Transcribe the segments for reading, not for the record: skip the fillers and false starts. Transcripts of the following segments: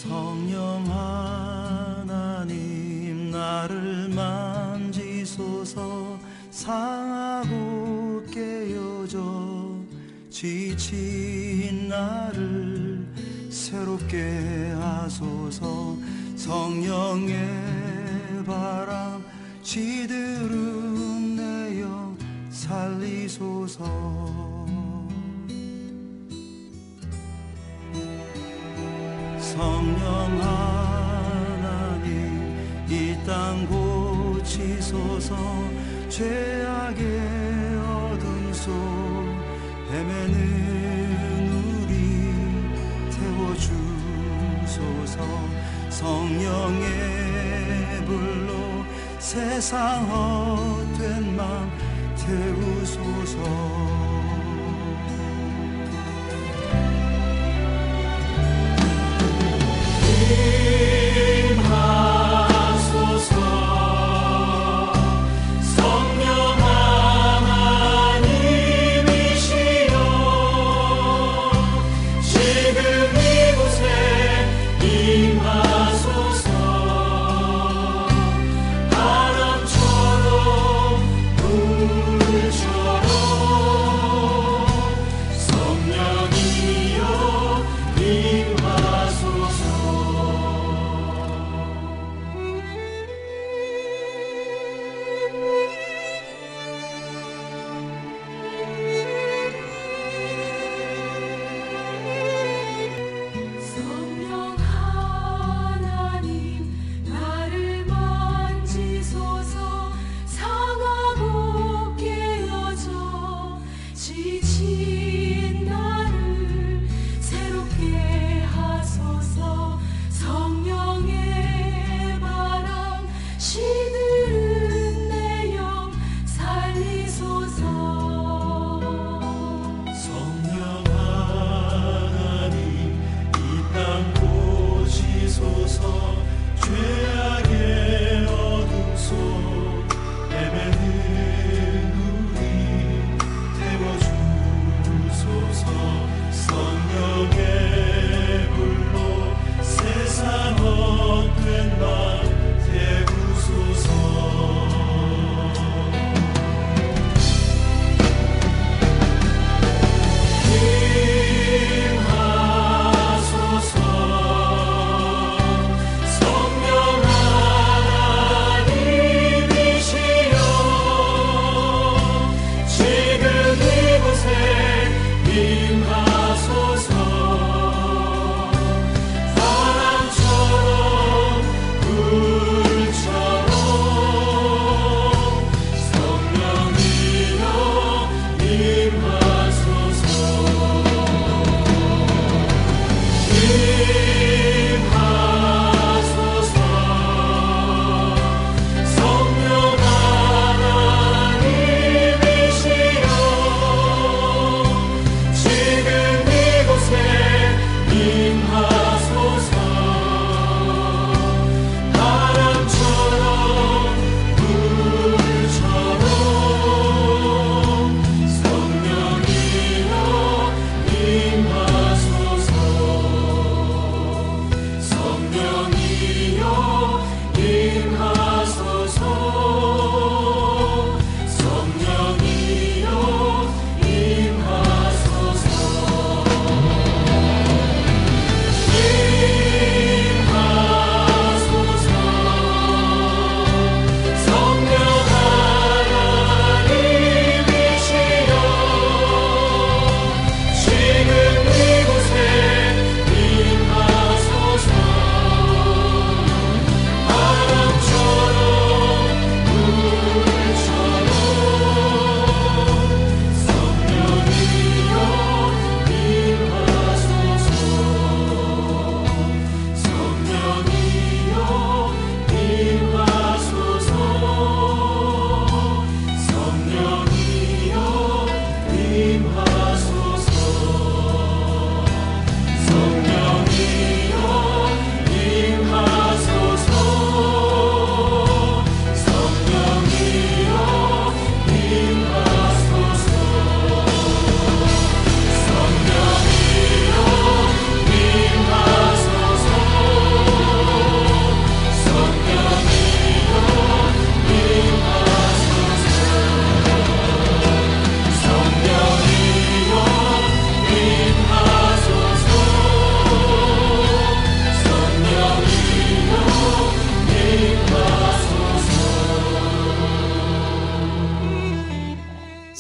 성령 하나님 나를 만지소서. 상하고 깨어져 지친 나를 새롭게 하소서. 성령의 바람 시들은 내 영 살리소서. 성령 하나님 이 땅 고치소서. 죄악의 어둠 속 헤매는 우리 태워주소서. 성령의 불로 세상 헛된 맘 태우소서. 바람처럼 물처럼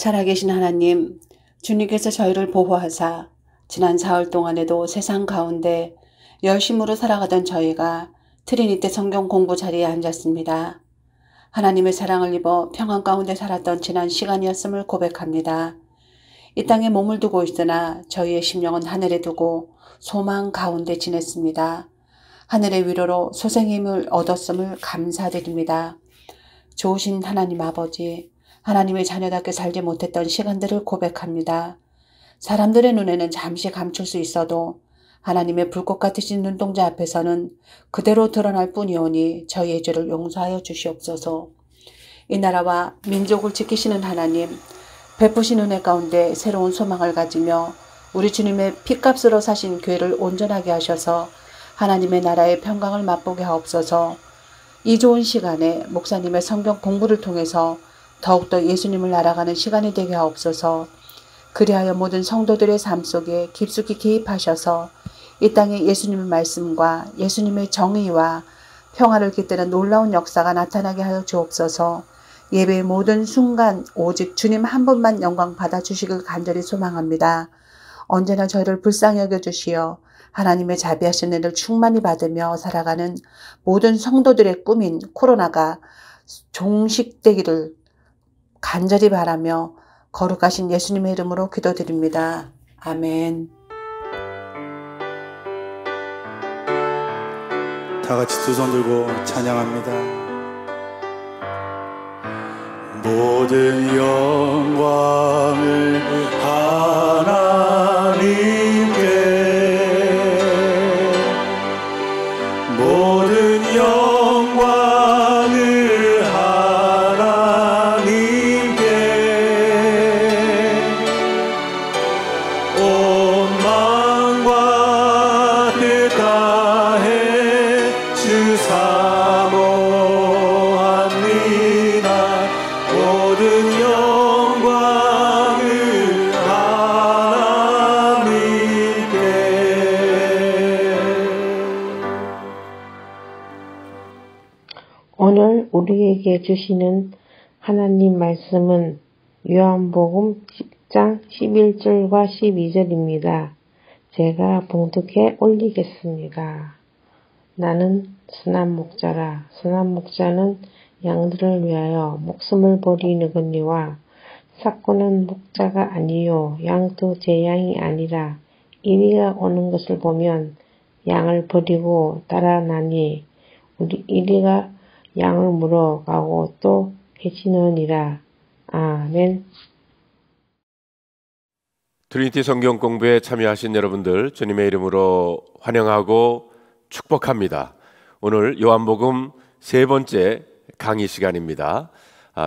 살아계신 하나님, 주님께서 저희를 보호하사 지난 사흘 동안에도 세상 가운데 열심으로 살아가던 저희가 트리니티 성경 공부 자리에 앉았습니다. 하나님의 사랑을 입어 평안 가운데 살았던 지난 시간이었음을 고백합니다. 이 땅에 몸을 두고 있으나 저희의 심령은 하늘에 두고 소망 가운데 지냈습니다. 하늘의 위로로 소생의 힘을 얻었음을 감사드립니다. 좋으신 하나님 아버지, 하나님의 자녀답게 살지 못했던 시간들을 고백합니다. 사람들의 눈에는 잠시 감출 수 있어도 하나님의 불꽃 같으신 눈동자 앞에서는 그대로 드러날 뿐이오니 저희의 죄를 용서하여 주시옵소서. 이 나라와 민족을 지키시는 하나님, 베푸신 은혜 가운데 새로운 소망을 가지며 우리 주님의 피값으로 사신 교회를 온전하게 하셔서 하나님의 나라의 평강을 맛보게 하옵소서. 이 좋은 시간에 목사님의 성경 공부를 통해서 더욱더 예수님을 알아가는 시간이 되게 하옵소서. 그리하여 모든 성도들의 삶 속에 깊숙이 개입하셔서 이 땅에 예수님의 말씀과 예수님의 정의와 평화를 깃드는 놀라운 역사가 나타나게 하여 주옵소서. 예배의 모든 순간 오직 주님 한 분만 영광 받아주시길 간절히 소망합니다. 언제나 저희를 불쌍히 여겨주시어 하나님의 자비하신 은혜를 충만히 받으며 살아가는 모든 성도들의 꿈인 코로나가 종식되기를 간절히 바라며 거룩하신 예수님의 이름으로 기도드립니다. 아멘. 다 같이 두 손 들고 찬양합니다. 모든 영광을 하나님께, 모든 영광을 하나님께, 온 마음과 뜻 다해 주 사모합니다. 모든 영광을 하나님께. 오늘 우리에게 주시는 하나님 말씀은 요한복음 10장 11절과 12절입니다. 제가 봉독해 올리겠습니다. 나는 선한 목자라. 선한 목자는 양들을 위하여 목숨을 버리느거니와 삭구는 목자가 아니요 양도 제 양이 아니라 이리가 오는 것을 보면 양을 버리고 따라나니 우리 이리가 양을 물어가고 또 해치느니라. 아멘. 트리니티 성경 공부에 참여하신 여러분들 주님의 이름으로 환영하고 축복합니다. 오늘 요한복음 세 번째 강의 시간입니다.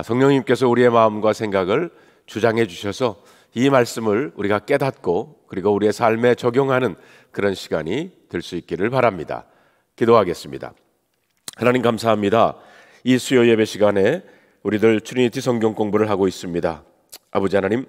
성령님께서 우리의 마음과 생각을 주장해 주셔서 이 말씀을 우리가 깨닫고 그리고 우리의 삶에 적용하는 그런 시간이 될 수 있기를 바랍니다. 기도하겠습니다. 하나님 감사합니다. 이 수요 예배 시간에 우리들 트리니티 성경 공부를 하고 있습니다. 아버지 하나님,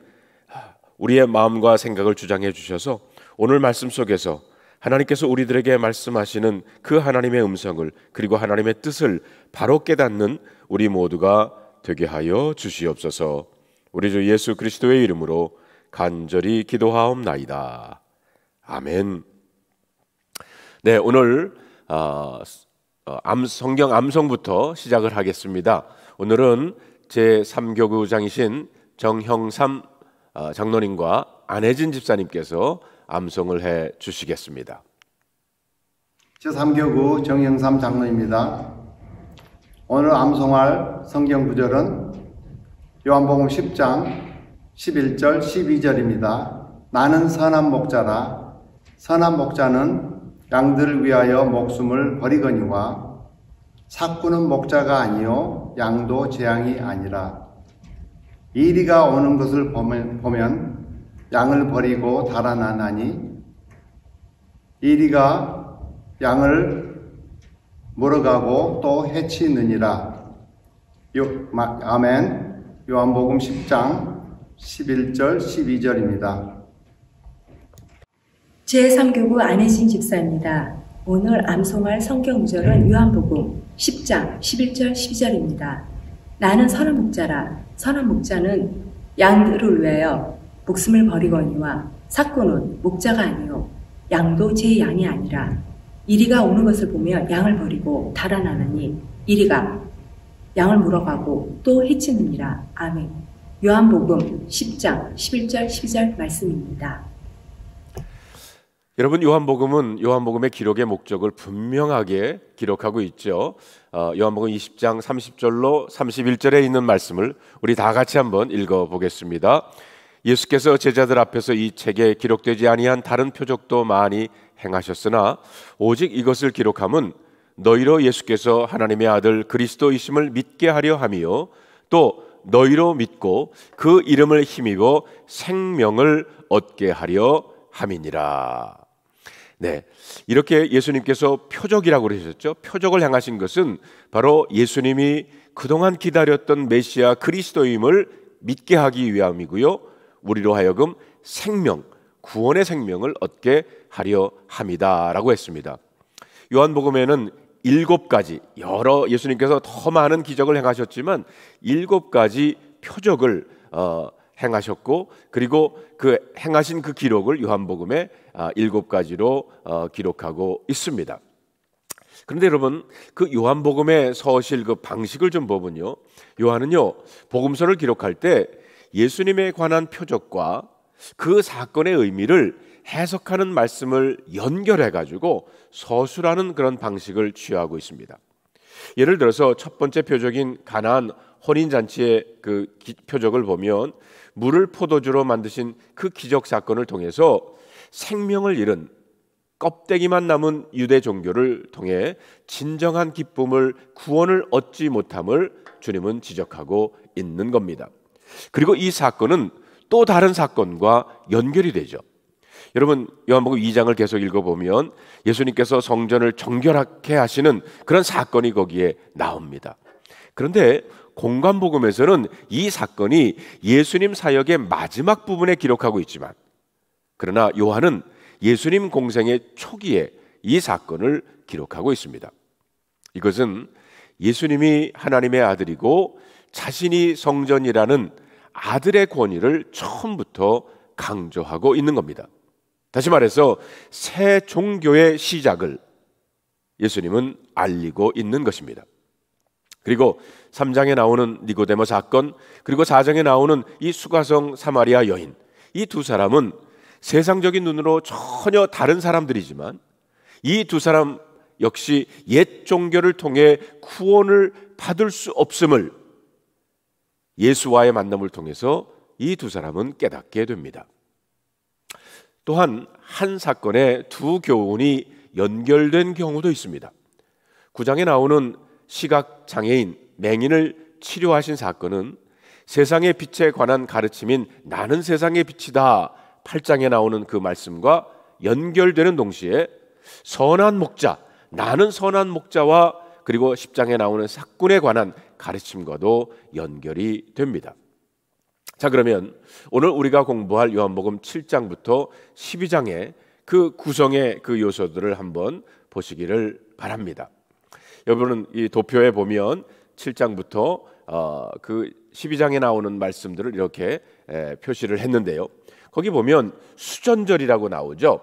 우리의 마음과 생각을 주장해 주셔서 오늘 말씀 속에서 하나님께서 우리들에게 말씀하시는 그 하나님의 음성을 그리고 하나님의 뜻을 바로 깨닫는 우리 모두가 되게 하여 주시옵소서. 우리 주 예수 그리스도의 이름으로 간절히 기도하옵나이다. 아멘. 네, 오늘 성경 암송부터 시작을 하겠습니다. 오늘은 제3교구장이신 정형삼 장로님과 안혜진 집사님께서 암송을 해 주시겠습니다. 제3교구 정형삼 장로입니다. 오늘 암송할 성경 구절은 요한복음 10장 11절 12절입니다. 나는 선한 목자라. 선한 목자는 양들을 위하여 목숨을 버리거니와 삭구는 목자가 아니요 양도 제 양이 아니라 이리가 오는 것을 보면 양을 버리고 달아나나니 이리가 양을 물어가고 또 해치느니라. 아멘. 요한복음 10장 11절 12절입니다. 제3교구 안혜진 집사입니다. 오늘 암송할 성경 구절은 요한복음 10장 11절 12절입니다. 나는 선한 목자라. 선한 목자는 양들을 위하여 목숨을 버리거니와 삭고는 목자가 아니요 양도 제 양이 아니라 이리가 오는 것을 보면 양을 버리고 달아나느니 이리가 양을 물어가고 또 해치느니라. 아멘. 요한복음 10장 11절 12절 말씀입니다. 여러분, 요한복음은 요한복음의 기록의 목적을 분명하게 기록하고 있죠. 요한복음 20장 30절로 31절에 있는 말씀을 우리 다 같이 한번 읽어보겠습니다. 예수께서 제자들 앞에서 이 책에 기록되지 아니한 다른 표적도 많이 행하셨으나 오직 이것을 기록함은 너희로 예수께서 하나님의 아들 그리스도이심을 믿게 하려 함이요 또 너희로 믿고 그 이름을 힘입어 생명을 얻게 하려 함이니라. 네, 이렇게 예수님께서 표적이라고 그러셨죠. 표적을 행하신 것은 바로 예수님이 그동안 기다렸던 메시아 그리스도임을 믿게 하기 위함이고요, 우리로 하여금 생명, 구원의 생명을 얻게 하려 함이다라고 했습니다. 요한복음에는 7가지, 여러 예수님께서 더 많은 기적을 행하셨지만 7가지 표적을 행하셨고, 그리고 그 행하신 그 기록을 요한복음에 7가지로 기록하고 있습니다. 그런데 여러분, 그 요한복음에 서실 그 방식을 좀 보면요, 요한은요 복음서를 기록할 때 예수님에 관한 표적과 그 사건의 의미를 해석하는 말씀을 연결해 가지고 서술하는 그런 방식을 취하고 있습니다. 예를 들어서 첫 번째 표적인 가나안 혼인잔치의 그 표적을 보면 물을 포도주로 만드신 그 기적 사건을 통해서 생명을 잃은 껍데기만 남은 유대 종교를 통해 진정한 기쁨을, 구원을 얻지 못함을 주님은 지적하고 있는 겁니다. 그리고 이 사건은 또 다른 사건과 연결이 되죠. 여러분, 요한복음 2장을 계속 읽어보면 예수님께서 성전을 정결하게 하시는 그런 사건이 거기에 나옵니다. 그런데 공관복음에서는 이 사건이 예수님 사역의 마지막 부분에 기록하고 있지만, 그러나 요한은 예수님 공생의 초기에 이 사건을 기록하고 있습니다. 이것은 예수님이 하나님의 아들이고 자신이 성전이라는 아들의 권위를 처음부터 강조하고 있는 겁니다. 다시 말해서 새 종교의 시작을 예수님은 알리고 있는 것입니다. 그리고 3장에 나오는 니고데모 사건, 그리고 4장에 나오는 이 수가성 사마리아 여인, 이 두 사람은 세상적인 눈으로 전혀 다른 사람들이지만 이 두 사람 역시 옛 종교를 통해 구원을 받을 수 없음을 예수와의 만남을 통해서 이 두 사람은 깨닫게 됩니다. 또한 한 사건에 두 교훈이 연결된 경우도 있습니다. 9장에 나오는 시각장애인 맹인을 치료하신 사건은 세상의 빛에 관한 가르침인 나는 세상의 빛이다 8장에 나오는 그 말씀과 연결되는 동시에 선한 목자, 나는 선한 목자와 그리고 10장에 나오는 삭군에 관한 가르침과도 연결이 됩니다. 자, 그러면 오늘 우리가 공부할 요한복음 7장부터 12장의 그 구성의 그 요소들을 한번 보시기를 바랍니다. 여러분은 이 도표에 보면 7장부터 그 12장에 나오는 말씀들을 이렇게 표시를 했는데요. 거기 보면 수전절이라고 나오죠.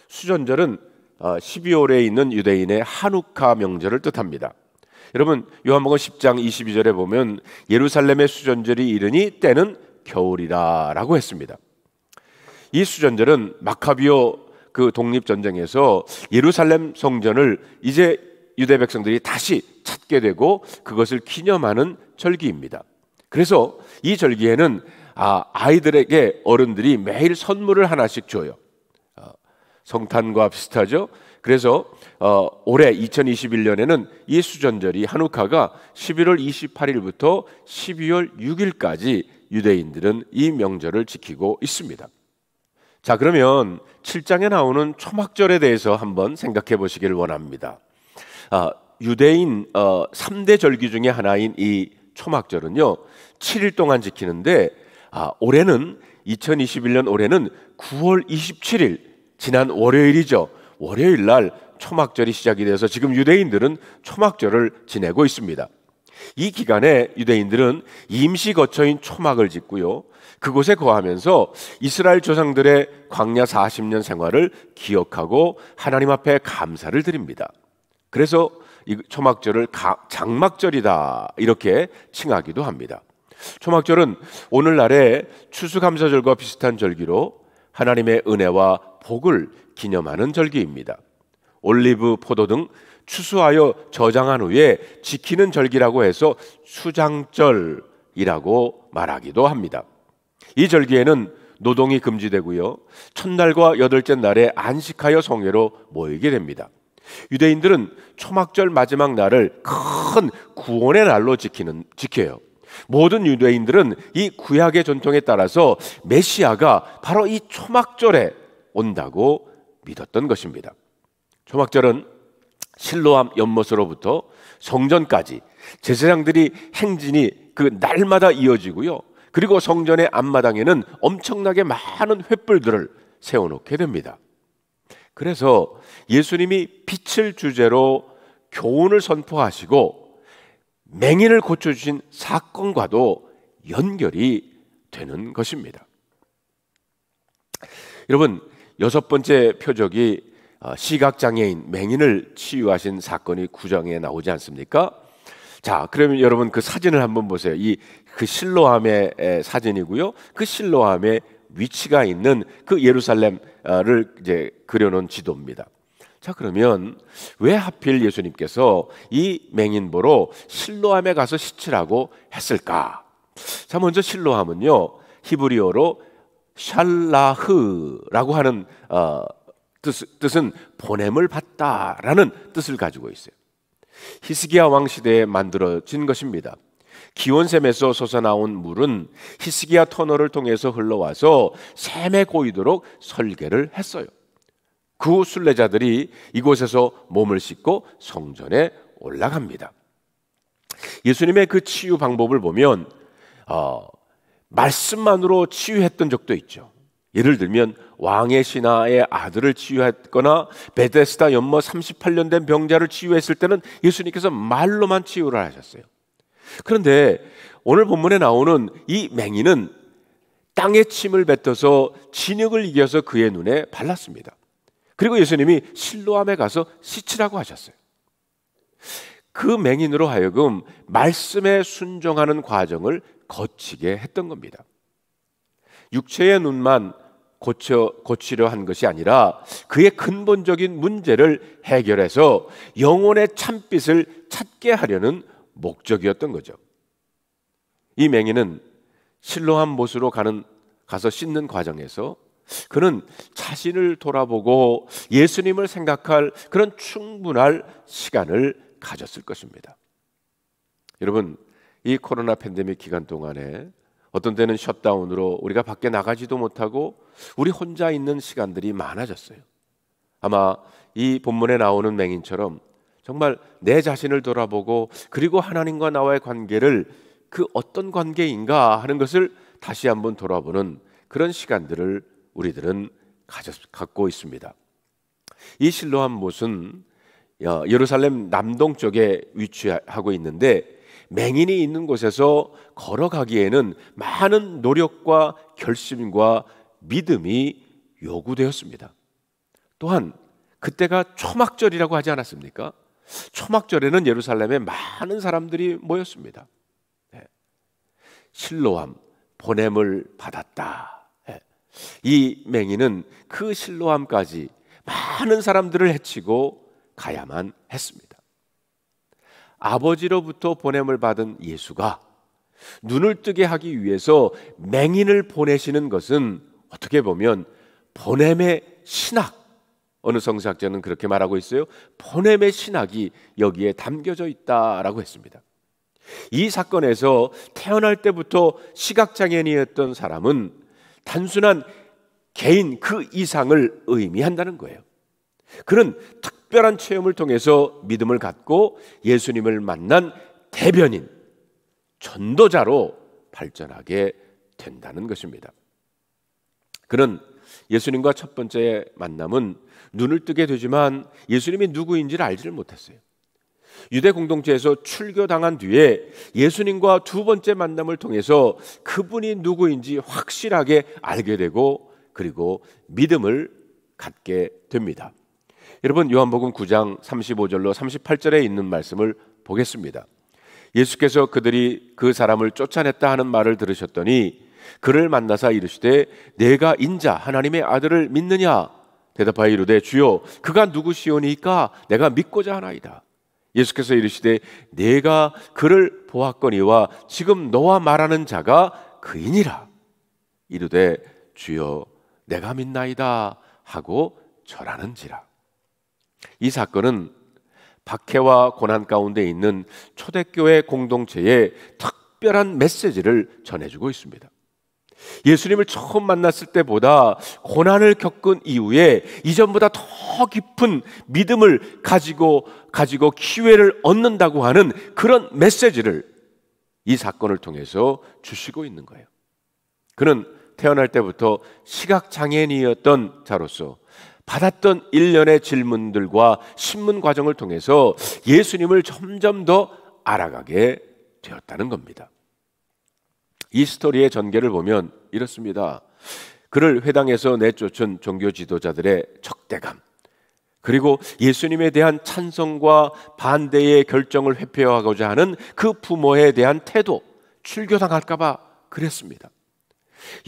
수전절은 12월에 있는 유대인의 하누카 명절을 뜻합니다. 여러분, 요한복음 10장 22절에 보면 예루살렘의 수전절이 이르니 때는 겨울이라 라고 했습니다. 이 수전절은 마카비오 그 독립전쟁에서 예루살렘 성전을 이제 유대 백성들이 다시 찾게 되고 그것을 기념하는 절기입니다. 그래서 이 절기에는 아이들에게 어른들이 매일 선물을 하나씩 줘요. 성탄과 비슷하죠. 그래서 올해 2021년에는 이 수전절이 하누카가 11월 28일부터 12월 6일까지 유대인들은 이 명절을 지키고 있습니다. 자, 그러면 7장에 나오는 초막절에 대해서 한번 생각해 보시길 원합니다. 유대인 3대 절기 중에 하나인 이 초막절은요 7일 동안 지키는데 올해는 2021년 올해는 9월 27일 지난 월요일이죠. 월요일 날 초막절이 시작이 돼서 지금 유대인들은 초막절을 지내고 있습니다. 이 기간에 유대인들은 임시 거처인 초막을 짓고요, 그곳에 거하면서 이스라엘 조상들의 광야 40년 생활을 기억하고 하나님 앞에 감사를 드립니다. 그래서 이 초막절을 장막절이다 이렇게 칭하기도 합니다. 초막절은 오늘날의 추수감사절과 비슷한 절기로 하나님의 은혜와 복을 기념하는 절기입니다. 올리브, 포도 등 추수하여 저장한 후에 지키는 절기라고 해서 수장절이라고 말하기도 합니다. 이 절기에는 노동이 금지되고요, 첫날과 여덟째 날에 안식하여 성회로 모이게 됩니다. 유대인들은 초막절 마지막 날을 큰 구원의 날로 지켜요. 모든 유대인들은 이 구약의 전통에 따라서 메시아가 바로 이 초막절에 온다고 믿었던 것입니다. 초막절은 실로암 연못으로부터 성전까지 제사장들이 행진이 그 날마다 이어지고요, 그리고 성전의 앞마당에는 엄청나게 많은 횃불들을 세워놓게 됩니다. 그래서 예수님이 빛을 주제로 교훈을 선포하시고 맹인을 고쳐주신 사건과도 연결이 되는 것입니다. 여러분, 6번째 표적이 시각장애인 맹인을 치유하신 사건이 9장에 나오지 않습니까? 자, 그러면 여러분 그 사진을 한번 보세요. 그 실로암의 사진이고요, 그 실로암의 위치가 있는 그 예루살렘을 이제 그려놓은 지도입니다. 자, 그러면 왜 하필 예수님께서 이 맹인 보러 실로암에 가서 시치라고 했을까? 자, 먼저 실로암은요, 히브리어로 샬라흐라고 하는 뜻은 보냄을 받다라는 뜻을 가지고 있어요. 히스기야 왕 시대에 만들어진 것입니다. 기온샘에서 솟아나온 물은 히스기야 터널을 통해서 흘러와서 샘에 고이도록 설계를 했어요. 그 순례자들이 이곳에서 몸을 씻고 성전에 올라갑니다. 예수님의 그 치유 방법을 보면 말씀만으로 치유했던 적도 있죠. 예를 들면 왕의 신하의 아들을 치유했거나 베데스다 연못 38년 된 병자를 치유했을 때는 예수님께서 말로만 치유를 하셨어요. 그런데 오늘 본문에 나오는 이 맹인은 땅에 침을 뱉어서 진흙을 이겨서 그의 눈에 발랐습니다. 그리고 예수님이 실로암에 가서 씻으라고 하셨어요. 그 맹인으로 하여금 말씀에 순종하는 과정을 거치게 했던 겁니다. 육체의 눈만 고치려 한 것이 아니라 그의 근본적인 문제를 해결해서 영혼의 참빛을 찾게 하려는 목적이었던 거죠. 이 맹인은 실로암 못으로 가서 씻는 과정에서 그는 자신을 돌아보고 예수님을 생각할 그런 충분할 시간을 가졌을 것입니다. 여러분, 이 코로나 팬데믹 기간 동안에 어떤 때는 셧다운으로 우리가 밖에 나가지도 못하고 우리 혼자 있는 시간들이 많아졌어요. 아마 이 본문에 나오는 맹인처럼 정말 내 자신을 돌아보고 그리고 하나님과 나와의 관계를 그 어떤 관계인가 하는 것을 다시 한번 돌아보는 그런 시간들을 우리들은 갖고 있습니다. 이 실로암 못은 예루살렘 남동쪽에 위치하고 있는데 맹인이 있는 곳에서 걸어가기에는 많은 노력과 결심과 믿음이 요구되었습니다. 또한 그때가 초막절이라고 하지 않았습니까? 초막절에는 예루살렘에 많은 사람들이 모였습니다. 실로암, 보냄을 받았다. 이 맹인은 그 실로암까지 많은 사람들을 해치고 가야만 했습니다. 아버지로부터 보냄을 받은 예수가 눈을 뜨게 하기 위해서 맹인을 보내시는 것은 어떻게 보면 보냄의 신학, 어느 성서학자는 그렇게 말하고 있어요. 보냄의 신학이 여기에 담겨져 있다라고 했습니다. 이 사건에서 태어날 때부터 시각장애인이었던 사람은 단순한 개인 그 이상을 의미한다는 거예요. 그는 특별한 체험을 통해서 믿음을 갖고 예수님을 만난 대변인, 전도자로 발전하게 된다는 것입니다. 그는 예수님과 첫 번째 만남은 눈을 뜨게 되지만 예수님이 누구인지를 알지를 못했어요. 유대 공동체에서 출교당한 뒤에 예수님과 두 번째 만남을 통해서 그분이 누구인지 확실하게 알게 되고 그리고 믿음을 갖게 됩니다. 여러분, 요한복음 9장 35절로 38절에 있는 말씀을 보겠습니다. 예수께서 그들이 그 사람을 쫓아냈다 하는 말을 들으셨더니 그를 만나사 이르시되 내가 인자 하나님의 아들을 믿느냐? 대답하여 이르되 주여 그가 누구시오니까 내가 믿고자 하나이다. 예수께서 이르시되 내가 그를 보았거니와 지금 너와 말하는 자가 그이니라. 이르되 주여 내가 믿나이다 하고 절하는지라. 이 사건은 박해와 고난 가운데 있는 초대교회 공동체에 특별한 메시지를 전해주고 있습니다. 예수님을 처음 만났을 때보다 고난을 겪은 이후에 이전보다 더 깊은 믿음을 가지고 기회를 얻는다고 하는 그런 메시지를 이 사건을 통해서 주시고 있는 거예요. 그는 태어날 때부터 시각장애인이었던 자로서 받았던 일련의 질문들과 신문 과정을 통해서 예수님을 점점 더 알아가게 되었다는 겁니다. 이 스토리의 전개를 보면 이렇습니다. 그를 회당에서 내쫓은 종교 지도자들의 적대감, 그리고 예수님에 대한 찬성과 반대의 결정을 회피하고자 하는 그 부모에 대한 태도, 출교당할까 봐 그랬습니다.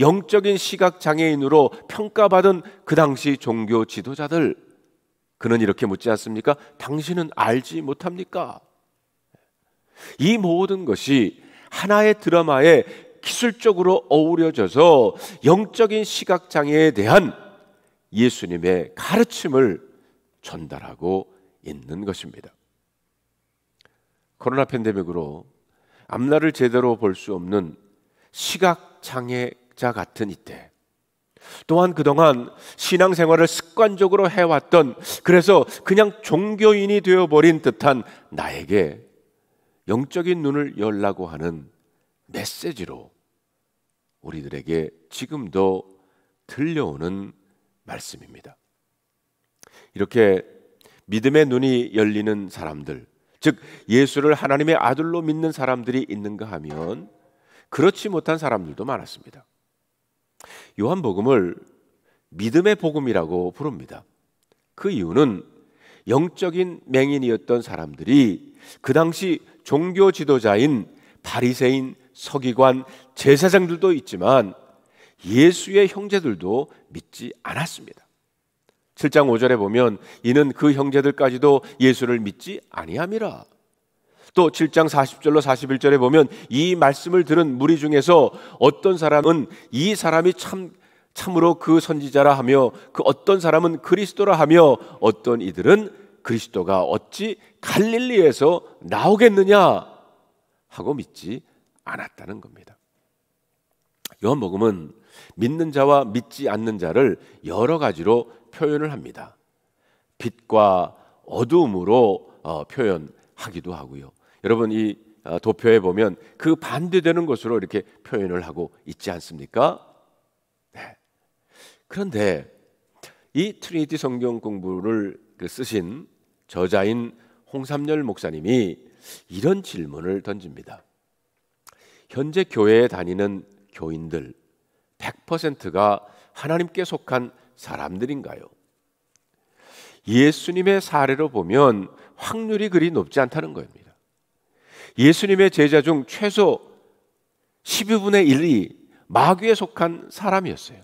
영적인 시각장애인으로 평가받은 그 당시 종교 지도자들, 그는 이렇게 묻지 않습니까? 당신은 알지 못합니까? 이 모든 것이 하나의 드라마에 기술적으로 어우러져서 영적인 시각장애에 대한 예수님의 가르침을 전달하고 있는 것입니다. 코로나 팬데믹으로 앞날을 제대로 볼 수 없는 시각장애자 같은 이때, 또한 그동안 신앙생활을 습관적으로 해왔던, 그래서 그냥 종교인이 되어버린 듯한 나에게 영적인 눈을 열라고 하는 메시지로 우리들에게 지금도 들려오는 말씀입니다. 이렇게 믿음의 눈이 열리는 사람들, 즉 예수를 하나님의 아들로 믿는 사람들이 있는가 하면 그렇지 못한 사람들도 많았습니다. 요한복음을 믿음의 복음이라고 부릅니다. 그 이유는 영적인 맹인이었던 사람들이 그 당시 종교 지도자인 바리새인, 서기관, 제사장들도 있지만 예수의 형제들도 믿지 않았습니다. 7장 5절에 보면 이는 그 형제들까지도 예수를 믿지 아니함이라. 또 7장 40절로 41절에 보면 이 말씀을 들은 무리 중에서 어떤 사람은 이 사람이 참으로 그 선지자라 하며 그 어떤 사람은 그리스도라 하며 어떤 이들은 그리스도가 어찌 갈릴리에서 나오겠느냐 하고 믿지 않았다는 겁니다. 요한복음은 믿는 자와 믿지 않는 자를 여러 가지로 표현을 합니다. 빛과 어두움으로 표현하기도 하고요. 여러분, 이 도표에 보면 그 반대되는 것으로 이렇게 표현을 하고 있지 않습니까? 네. 그런데 이 트리니티 성경 공부를 쓰신 저자인 홍삼열 목사님이 이런 질문을 던집니다. 현재 교회에 다니는 교인들 100%가 하나님께 속한 사람들인가요? 예수님의 사례로 보면 확률이 그리 높지 않다는 겁니다. 예수님의 제자 중 최소 12분의 1이 마귀에 속한 사람이었어요.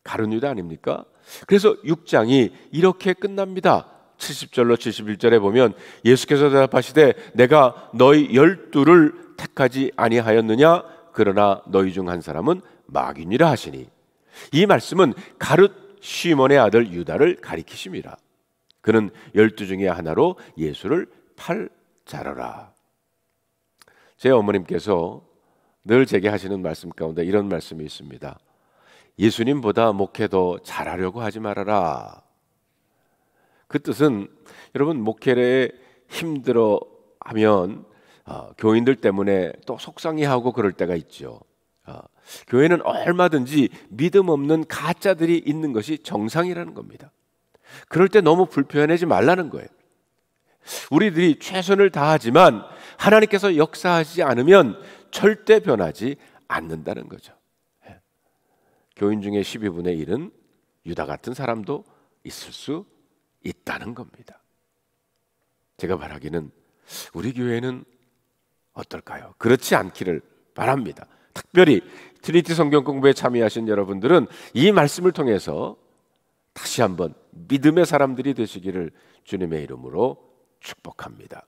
가룟 유다 아닙니까? 그래서 6장이 이렇게 끝납니다. 70절로 71절에 보면 예수께서 대답하시되 내가 너희 12를 택하지 아니하였느냐? 그러나 너희 중 한 사람은 마귀니라 하시니, 이 말씀은 가룟 시몬의 아들 유다를 가리키심이라. 그는 12 중에 하나로 예수를 팔 자라라. 제 어머님께서 늘 제게 하시는 말씀 가운데 이런 말씀이 있습니다. 예수님보다 목회 더 잘하려고 하지 말아라. 그 뜻은 여러분, 목회에 힘들어하면 교인들 때문에 또 속상해하고 그럴 때가 있죠. 교회는 얼마든지 믿음 없는 가짜들이 있는 것이 정상이라는 겁니다. 그럴 때 너무 불편해지 말라는 거예요. 우리들이 최선을 다하지만 하나님께서 역사하지 않으면 절대 변하지 않는다는 거죠. 교인 중에 12분의 1은 유다 같은 사람도 있을 수 있다는 겁니다. 제가 바라기는 우리 교회는 어떨까요? 그렇지 않기를 바랍니다. 특별히 트리니티 성경 공부에 참여하신 여러분들은 이 말씀을 통해서 다시 한번 믿음의 사람들이 되시기를 주님의 이름으로 축복합니다.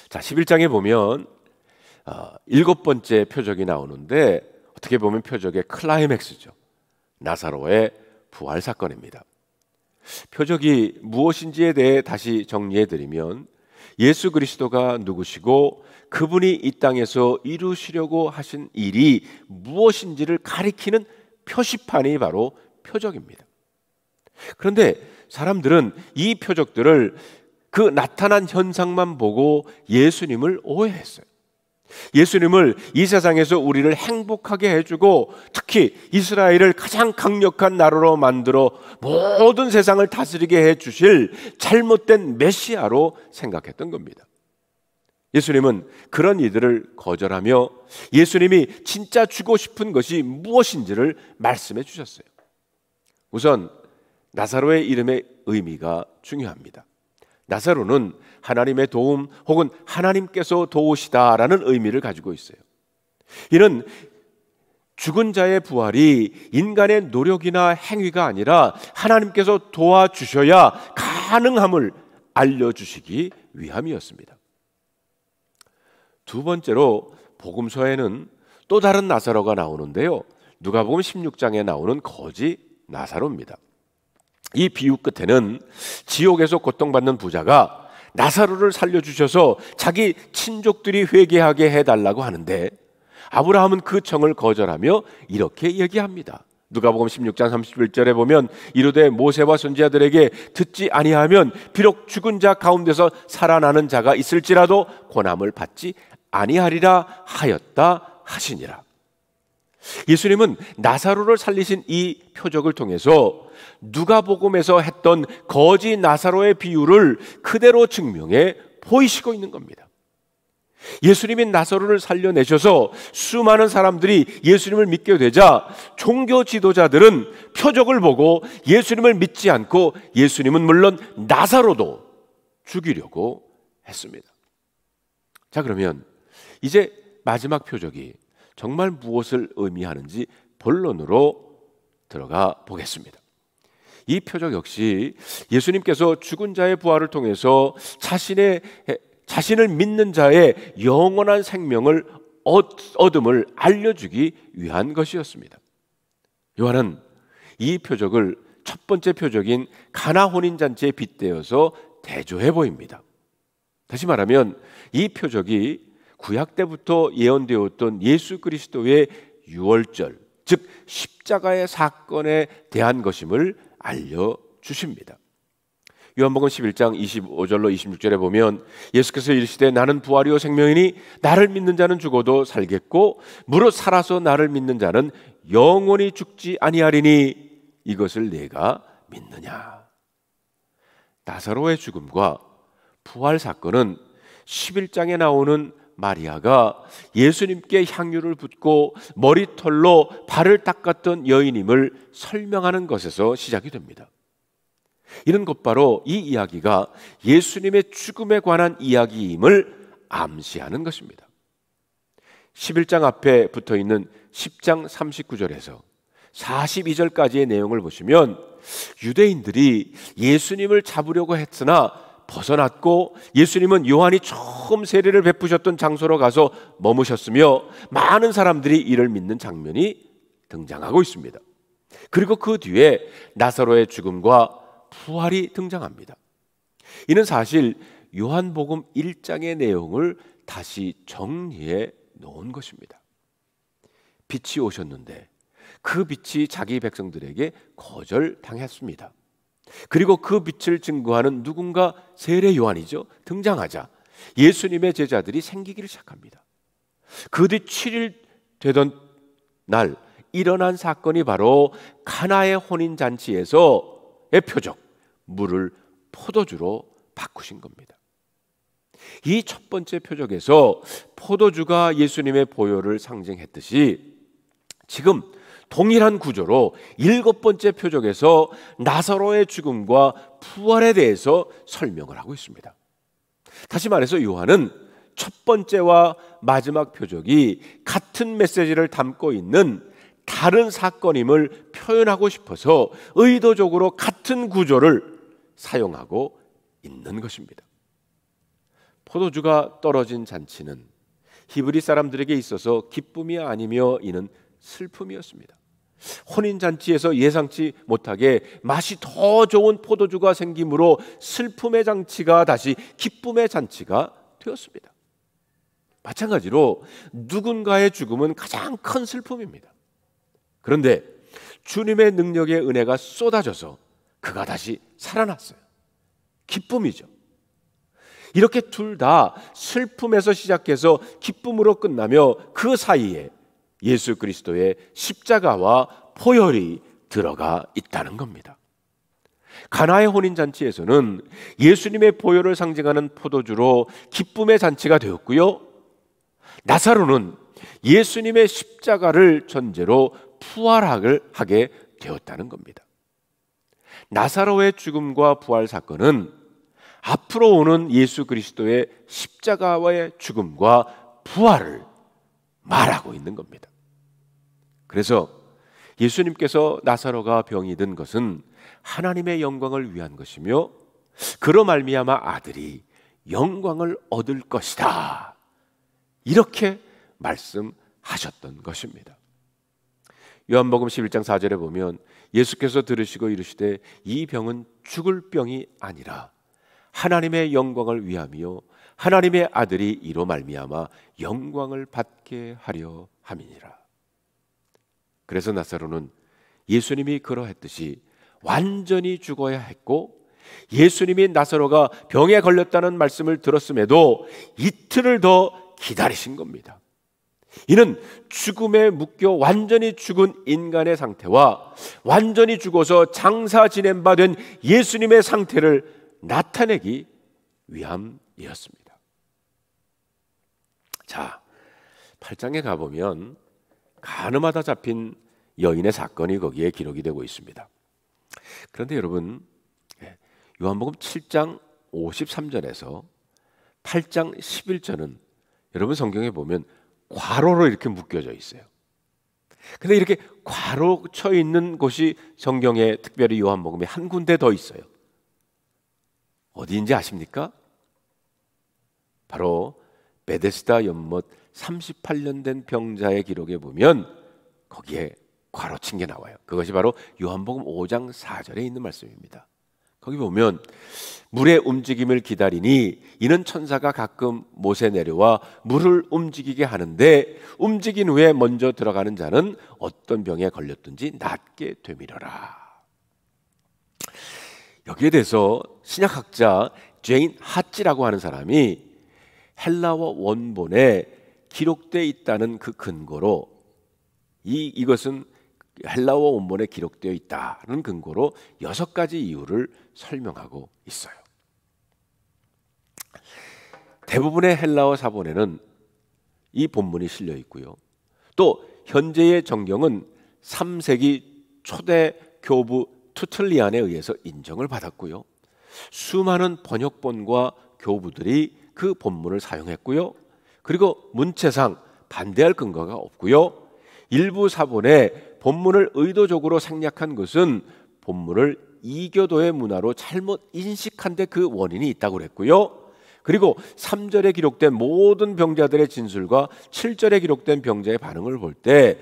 자, 11장에 보면 7번째 표적이 나오는데 어떻게 보면 표적의 클라이맥스죠. 나사로의 부활 사건입니다. 표적이 무엇인지에 대해 다시 정리해드리면 예수 그리스도가 누구시고 그분이 이 땅에서 이루시려고 하신 일이 무엇인지를 가리키는 표시판이 바로 표적입니다. 그런데 사람들은 이 표적들을 그 나타난 현상만 보고 예수님을 오해했어요. 예수님을 이 세상에서 우리를 행복하게 해주고 특히 이스라엘을 가장 강력한 나라로 만들어 모든 세상을 다스리게 해주실 잘못된 메시아로 생각했던 겁니다. 예수님은 그런 이들을 거절하며 예수님이 진짜 주고 싶은 것이 무엇인지를 말씀해 주셨어요. 우선 나사로의 이름의 의미가 중요합니다. 나사로는 하나님의 도움 혹은 하나님께서 도우시다라는 의미를 가지고 있어요. 이는 죽은 자의 부활이 인간의 노력이나 행위가 아니라 하나님께서 도와주셔야 가능함을 알려주시기 위함이었습니다. 두 번째로 복음서에는 또 다른 나사로가 나오는데요. 누가복음 16장에 나오는 거지 나사로입니다. 이 비유 끝에는 지옥에서 고통받는 부자가 나사로를 살려주셔서 자기 친족들이 회개하게 해달라고 하는데 아브라함은 그 청을 거절하며 이렇게 얘기합니다. 누가복음 16장 31절에 보면 이르되 모세와 선지자들에게 듣지 아니하면 비록 죽은 자 가운데서 살아나는 자가 있을지라도 고난을 받지 아니하리라 하였다 하시니라. 예수님은 나사로를 살리신 이 표적을 통해서 누가복음에서 했던 거지 나사로의 비유를 그대로 증명해 보이시고 있는 겁니다. 예수님이 나사로를 살려내셔서 수많은 사람들이 예수님을 믿게 되자 종교 지도자들은 표적을 보고 예수님을 믿지 않고 예수님은 물론 나사로도 죽이려고 했습니다. 자, 그러면 이제 마지막 표적이 정말 무엇을 의미하는지 본론으로 들어가 보겠습니다. 이 표적 역시 예수님께서 죽은 자의 부활을 통해서 자신을 믿는 자의 영원한 생명을 얻음을 알려주기 위한 것이었습니다. 요한은 이 표적을 첫 번째 표적인 가나 혼인잔치에 빗대어서 대조해 보입니다. 다시 말하면 이 표적이 구약 때부터 예언되었던 예수 그리스도의 유월절, 즉 십자가의 사건에 대한 것임을 알려주십니다. 요한복음 11장 25절로 26절에 보면 예수께서 이르시되 나는 부활이요 생명이니 나를 믿는 자는 죽어도 살겠고 무릇 살아서 나를 믿는 자는 영원히 죽지 아니하리니 이것을 내가 믿느냐. 나사로의 죽음과 부활 사건은 11장에 나오는 마리아가 예수님께 향유를 붓고 머리털로 발을 닦았던 여인임을 설명하는 것에서 시작이 됩니다. 이는 곧바로 이 이야기가 예수님의 죽음에 관한 이야기임을 암시하는 것입니다. 11장 앞에 붙어있는 10장 39절에서 42절까지의 내용을 보시면 유대인들이 예수님을 잡으려고 했으나 벗어났고 예수님은 요한이 처음 세례를 베푸셨던 장소로 가서 머무셨으며 많은 사람들이 이를 믿는 장면이 등장하고 있습니다. 그리고 그 뒤에 나사로의 죽음과 부활이 등장합니다. 이는 사실 요한복음 1장의 내용을 다시 정리해 놓은 것입니다. 빛이 오셨는데 그 빛이 자기 백성들에게 거절당했습니다. 그리고 그 빛을 증거하는 누군가 세례 요한이죠. 등장하자 예수님의 제자들이 생기기를 시작합니다. 그 뒤 7일 되던 날 일어난 사건이 바로 가나의 혼인잔치에서의 표적, 물을 포도주로 바꾸신 겁니다. 이 첫 번째 표적에서 포도주가 예수님의 보혈을 상징했듯이 지금 동일한 구조로 일곱 번째 표적에서 나사로의 죽음과 부활에 대해서 설명을 하고 있습니다. 다시 말해서 요한은 첫 번째와 마지막 표적이 같은 메시지를 담고 있는 다른 사건임을 표현하고 싶어서 의도적으로 같은 구조를 사용하고 있는 것입니다. 포도주가 떨어진 잔치는 히브리 사람들에게 있어서 기쁨이 아니며 이는 슬픔이었습니다. 혼인잔치에서 예상치 못하게 맛이 더 좋은 포도주가 생김으로 슬픔의 잔치가 다시 기쁨의 잔치가 되었습니다. 마찬가지로 누군가의 죽음은 가장 큰 슬픔입니다. 그런데 주님의 능력의 은혜가 쏟아져서 그가 다시 살아났어요. 기쁨이죠. 이렇게 둘 다 슬픔에서 시작해서 기쁨으로 끝나며 그 사이에 예수 그리스도의 십자가와 보혈이 들어가 있다는 겁니다. 가나의 혼인잔치에서는 예수님의 보혈을 상징하는 포도주로 기쁨의 잔치가 되었고요, 나사로는 예수님의 십자가를 전제로 부활을 하게 되었다는 겁니다. 나사로의 죽음과 부활 사건은 앞으로 오는 예수 그리스도의 십자가와의 죽음과 부활을 말하고 있는 겁니다. 그래서 예수님께서 나사로가 병이 든 것은 하나님의 영광을 위한 것이며 그로 말미암아 아들이 영광을 얻을 것이다, 이렇게 말씀하셨던 것입니다. 요한복음 11장 4절에 보면 예수께서 들으시고 이르시되 이 병은 죽을 병이 아니라 하나님의 영광을 위하며 하나님의 아들이 이로 말미암아 영광을 받게 하려 함이니라. 그래서 나사로는 예수님이 그러했듯이 완전히 죽어야 했고, 예수님이 나사로가 병에 걸렸다는 말씀을 들었음에도 이틀을 더 기다리신 겁니다. 이는 죽음에 묶여 완전히 죽은 인간의 상태와 완전히 죽어서 장사 지낸 바 된 예수님의 상태를 나타내기 위함이었습니다. 자, 8장에 가보면 간음하다 잡힌 여인의 사건이 거기에 기록이 되고 있습니다. 그런데 여러분, 요한복음 7장 53절에서 8장 11절은 여러분 성경에 보면 괄호로 이렇게 묶여져 있어요. 근데 이렇게 괄호 쳐 있는 곳이 성경에, 특별히 요한복음에 한 군데 더 있어요. 어디인지 아십니까? 바로 베데스다 연못 38년 된 병자의 기록에 보면 거기에 괄호친 게 나와요. 그것이 바로 요한복음 5장 4절에 있는 말씀입니다. 거기 보면 물의 움직임을 기다리니 이는 천사가 가끔 못에 내려와 물을 움직이게 하는데 움직인 후에 먼저 들어가는 자는 어떤 병에 걸렸든지 낫게 되미려라. 여기에 대해서 신약학자 제인 하찌라고 하는 사람이 헬라어 원본에 기록되어 있다는 그 근거로 이것은 헬라어 원본에 기록되어 있다는 근거로 6가지 이유를 설명하고 있어요. 대부분의 헬라어 사본에는 이 본문이 실려 있고요. 또 현재의 정경은 3세기 초대 교부 투틀리안에 의해서 인정을 받았고요. 수많은 번역본과 교부들이 그 본문을 사용했고요. 그리고 문체상 반대할 근거가 없고요. 일부 사본에 본문을 의도적으로 생략한 것은 본문을 이교도의 문화로 잘못 인식한 데 그 원인이 있다고 그랬고요. 그리고 3절에 기록된 모든 병자들의 진술과 7절에 기록된 병자의 반응을 볼 때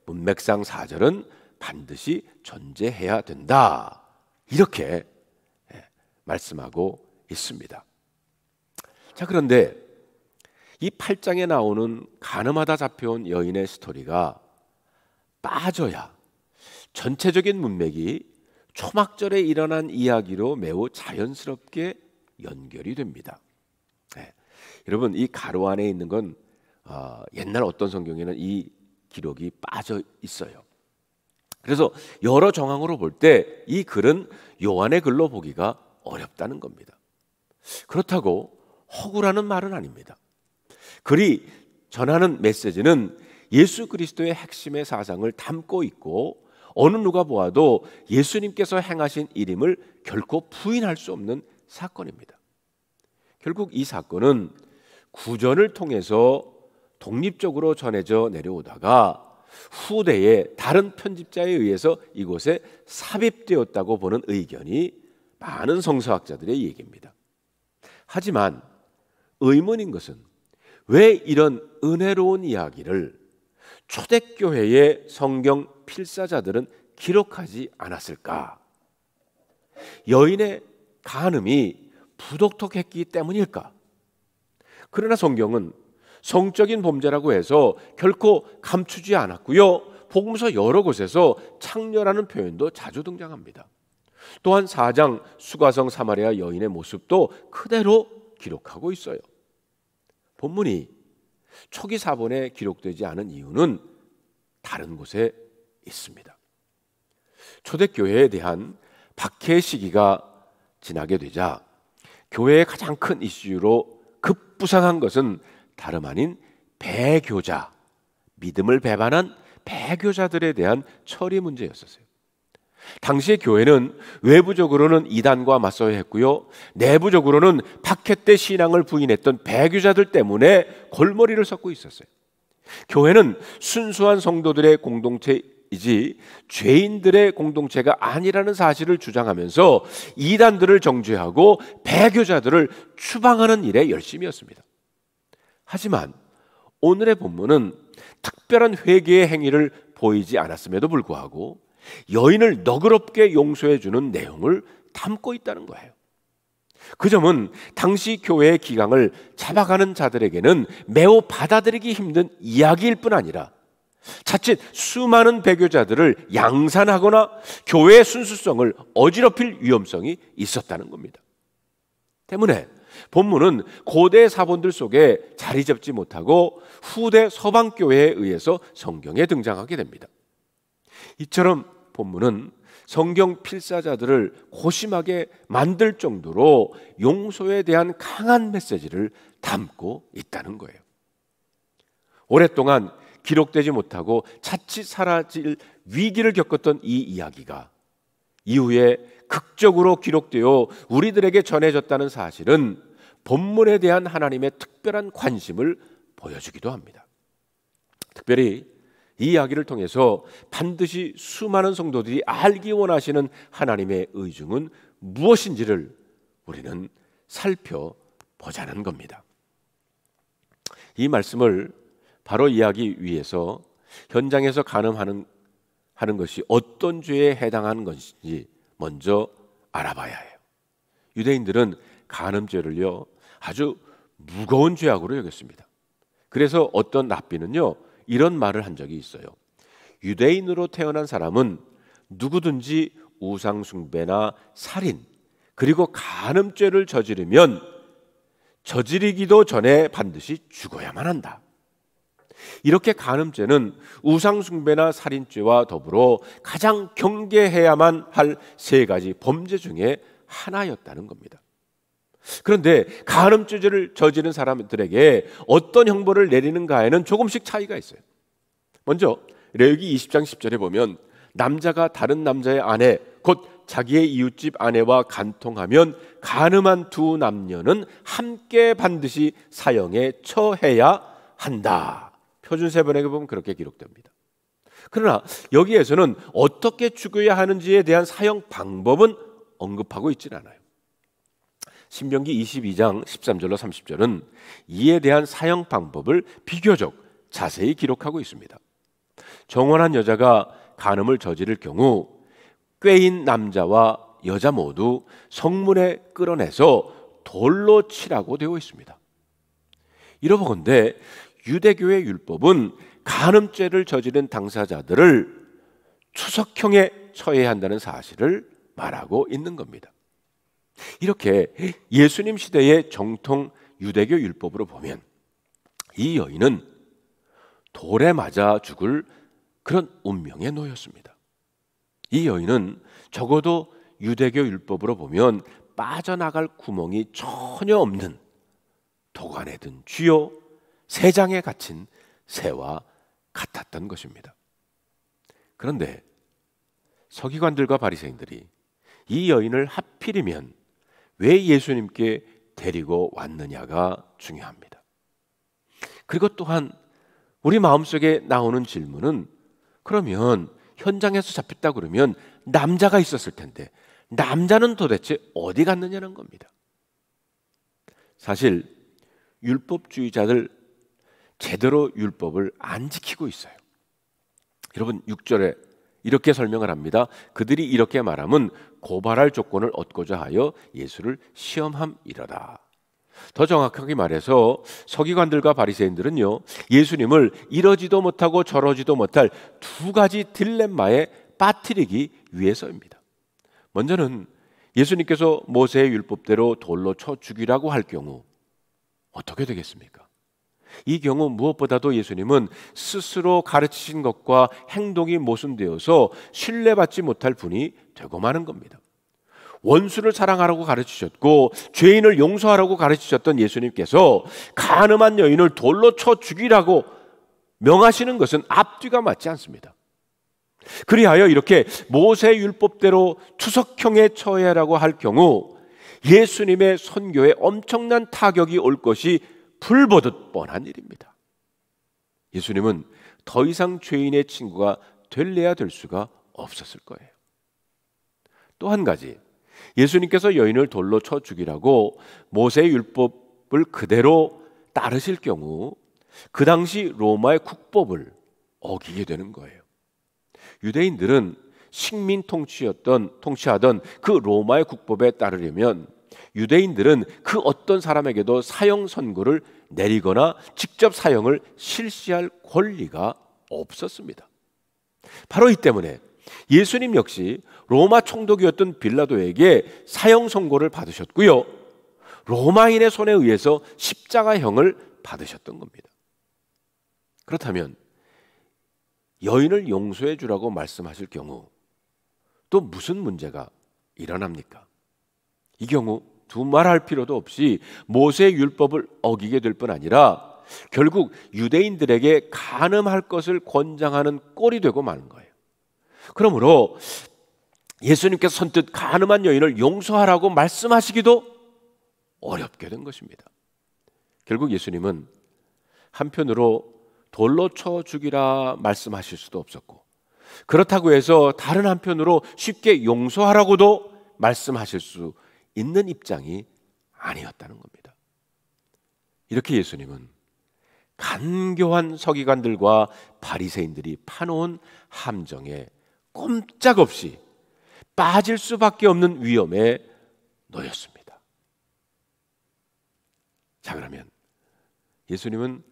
문맥상 4절은 반드시 존재해야 된다, 이렇게 말씀하고 있습니다. 자, 그런데 이 8장에 나오는 간음하다 잡혀온 여인의 스토리가 빠져야 전체적인 문맥이 초막절에 일어난 이야기로 매우 자연스럽게 연결이 됩니다. 여러분, 이 가로 안에 있는 건 옛날 어떤 성경에는 이 기록이 빠져 있어요. 그래서 여러 정황으로 볼 때 이 글은 요한의 글로 보기가 어렵다는 겁니다. 그렇다고 허구라는 말은 아닙니다. 글이 전하는 메시지는 예수 그리스도의 핵심의 사상을 담고 있고 어느 누가 보아도 예수님께서 행하신 일임을 결코 부인할 수 없는 사건입니다. 결국 이 사건은 구전을 통해서 독립적으로 전해져 내려오다가 후대에 다른 편집자에 의해서 이곳에 삽입되었다고 보는 의견이 많은 성서학자들의 얘기입니다. 하지만 의문인 것은 왜 이런 은혜로운 이야기를 초대교회의 성경 필사자들은 기록하지 않았을까? 여인의 간음이 부독촉했기 때문일까? 그러나 성경은 성적인 범죄라고 해서 결코 감추지 않았고요. 복음서 여러 곳에서 창녀라는 표현도 자주 등장합니다. 또한 4장 수가성 사마리아 여인의 모습도 그대로 기록하고 있어요. 본문이 초기 사본에 기록되지 않은 이유는 다른 곳에 있습니다. 초대교회에 대한 박해 시기가 지나게 되자 교회의 가장 큰 이슈로 급부상한 것은 다름 아닌 배교자, 믿음을 배반한 배교자들에 대한 처리 문제였었어요. 당시의 교회는 외부적으로는 이단과 맞서야 했고요, 내부적으로는 박해 때 신앙을 부인했던 배교자들 때문에 골머리를 썩고 있었어요. 교회는 순수한 성도들의 공동체이지 죄인들의 공동체가 아니라는 사실을 주장하면서 이단들을 정죄하고 배교자들을 추방하는 일에 열심이었습니다. 하지만 오늘의 본문은 특별한 회개의 행위를 보이지 않았음에도 불구하고 여인을 너그럽게 용서해 주는 내용을 담고 있다는 거예요. 그 점은 당시 교회의 기강을 잡아가는 자들에게는 매우 받아들이기 힘든 이야기일 뿐 아니라 자칫 수많은 배교자들을 양산하거나 교회의 순수성을 어지럽힐 위험성이 있었다는 겁니다. 때문에 본문은 고대 사본들 속에 자리 잡지 못하고 후대 서방교회에 의해서 성경에 등장하게 됩니다. 이처럼 본문은 성경 필사자들을 고심하게 만들 정도로 용서에 대한 강한 메시지를 담고 있다는 거예요. 오랫동안 기록되지 못하고 자칫 사라질 위기를 겪었던 이 이야기가 이후에 극적으로 기록되어 우리들에게 전해졌다는 사실은 본문에 대한 하나님의 특별한 관심을 보여주기도 합니다. 특별히 이 이야기를 통해서 반드시 수많은 성도들이 알기 원하시는 하나님의 의중은 무엇인지를 우리는 살펴보자는 겁니다. 이 말씀을 바로 이해하기 위해서 현장에서 간음하는 것이 어떤 죄에 해당하는 것인지 먼저 알아봐야 해요. 유대인들은 간음죄를요 아주 무거운 죄악으로 여겼습니다. 그래서 어떤 랍비는요 이런 말을 한 적이 있어요. 유대인으로 태어난 사람은 누구든지 우상숭배나 살인 그리고 간음죄를 저지르면 저지르기도 전에 반드시 죽어야만 한다. 이렇게 간음죄는 우상숭배나 살인죄와 더불어 가장 경계해야만 할 세 가지 범죄 중에 하나였다는 겁니다. 그런데 간음죄를 저지른 사람들에게 어떤 형벌을 내리는가에는 조금씩 차이가 있어요. 먼저 레위기 20장 10절에 보면 남자가 다른 남자의 아내 곧 자기의 이웃집 아내와 간통하면 간음한 두 남녀는 함께 반드시 사형에 처해야 한다. 표준세번역에 보면 그렇게 기록됩니다. 그러나 여기에서는 어떻게 죽여야 하는지에 대한 사형 방법은 언급하고 있지는 않아요. 신명기 22장 13절로 30절은 이에 대한 사형 방법을 비교적 자세히 기록하고 있습니다. 정원한 여자가 간음을 저지를 경우 꾀인 남자와 여자 모두 성문에 끌어내서 돌로 치라고 되어 있습니다. 이러보건대 유대교의 율법은 간음죄를 저지른 당사자들을 추석형에 처해야 한다는 사실을 말하고 있는 겁니다. 이렇게 예수님 시대의 정통 유대교 율법으로 보면 이 여인은 돌에 맞아 죽을 그런 운명에 놓였습니다. 이 여인은 적어도 유대교 율법으로 보면 빠져나갈 구멍이 전혀 없는 도관에 든 쥐요 새장에 갇힌 새와 같았던 것입니다. 그런데 서기관들과 바리새인들이 이 여인을 하필이면 왜 예수님께 데리고 왔느냐가 중요합니다. 그리고 또한 우리 마음속에 나오는 질문은, 그러면 현장에서 잡혔다 그러면 남자가 있었을 텐데 남자는 도대체 어디 갔느냐는 겁니다. 사실 율법주의자들 제대로 율법을 안 지키고 있어요. 여러분 6절에 이렇게 설명을 합니다. 그들이 이렇게 말함은 고발할 조건을 얻고자 하여 예수를 시험함이러라. 더 정확하게 말해서 서기관들과 바리새인들은요, 예수님을 이러지도 못하고 저러지도 못할 두 가지 딜레마에 빠뜨리기 위해서입니다. 먼저는 예수님께서 모세의 율법대로 돌로 쳐 죽이라고 할 경우 어떻게 되겠습니까? 이 경우 무엇보다도 예수님은 스스로 가르치신 것과 행동이 모순되어서 신뢰받지 못할 분이 되고 마는 겁니다. 원수를 사랑하라고 가르치셨고 죄인을 용서하라고 가르치셨던 예수님께서 간음한 여인을 돌로 쳐 죽이라고 명하시는 것은 앞뒤가 맞지 않습니다. 그리하여 이렇게 모세 율법대로 투석형에 처해라고 할 경우 예수님의 선교에 엄청난 타격이 올 것이 불보듯 뻔한 일입니다. 예수님은 더 이상 죄인의 친구가 될래야 될 수가 없었을 거예요. 또 한 가지, 예수님께서 여인을 돌로 쳐 죽이라고 모세의 율법을 그대로 따르실 경우 그 당시 로마의 국법을 어기게 되는 거예요. 유대인들은 식민 통치하던 그 로마의 국법에 따르려면 유대인들은 그 어떤 사람에게도 사형 선고를 내리거나 직접 사형을 실시할 권리가 없었습니다. 바로 이 때문에 예수님 역시 로마 총독이었던 빌라도에게 사형 선고를 받으셨고요, 로마인의 손에 의해서 십자가형을 받으셨던 겁니다. 그렇다면 여인을 용서해 주라고 말씀하실 경우 또 무슨 문제가 일어납니까? 이 경우 두말할 필요도 없이 모세의 율법을 어기게 될 뿐 아니라 결국 유대인들에게 간음할 것을 권장하는 꼴이 되고 마는 거예요. 그러므로 예수님께서 선뜻 간음한 여인을 용서하라고 말씀하시기도 어렵게 된 것입니다. 결국 예수님은 한편으로 돌로 쳐 죽이라 말씀하실 수도 없었고, 그렇다고 해서 다른 한편으로 쉽게 용서하라고도 말씀하실 수 있는 입장이 아니었다는 겁니다. 이렇게 예수님은 간교한 서기관들과 바리새인들이 파놓은 함정에 꼼짝없이 빠질 수밖에 없는 위험에 놓였습니다. 자, 그러면 예수님은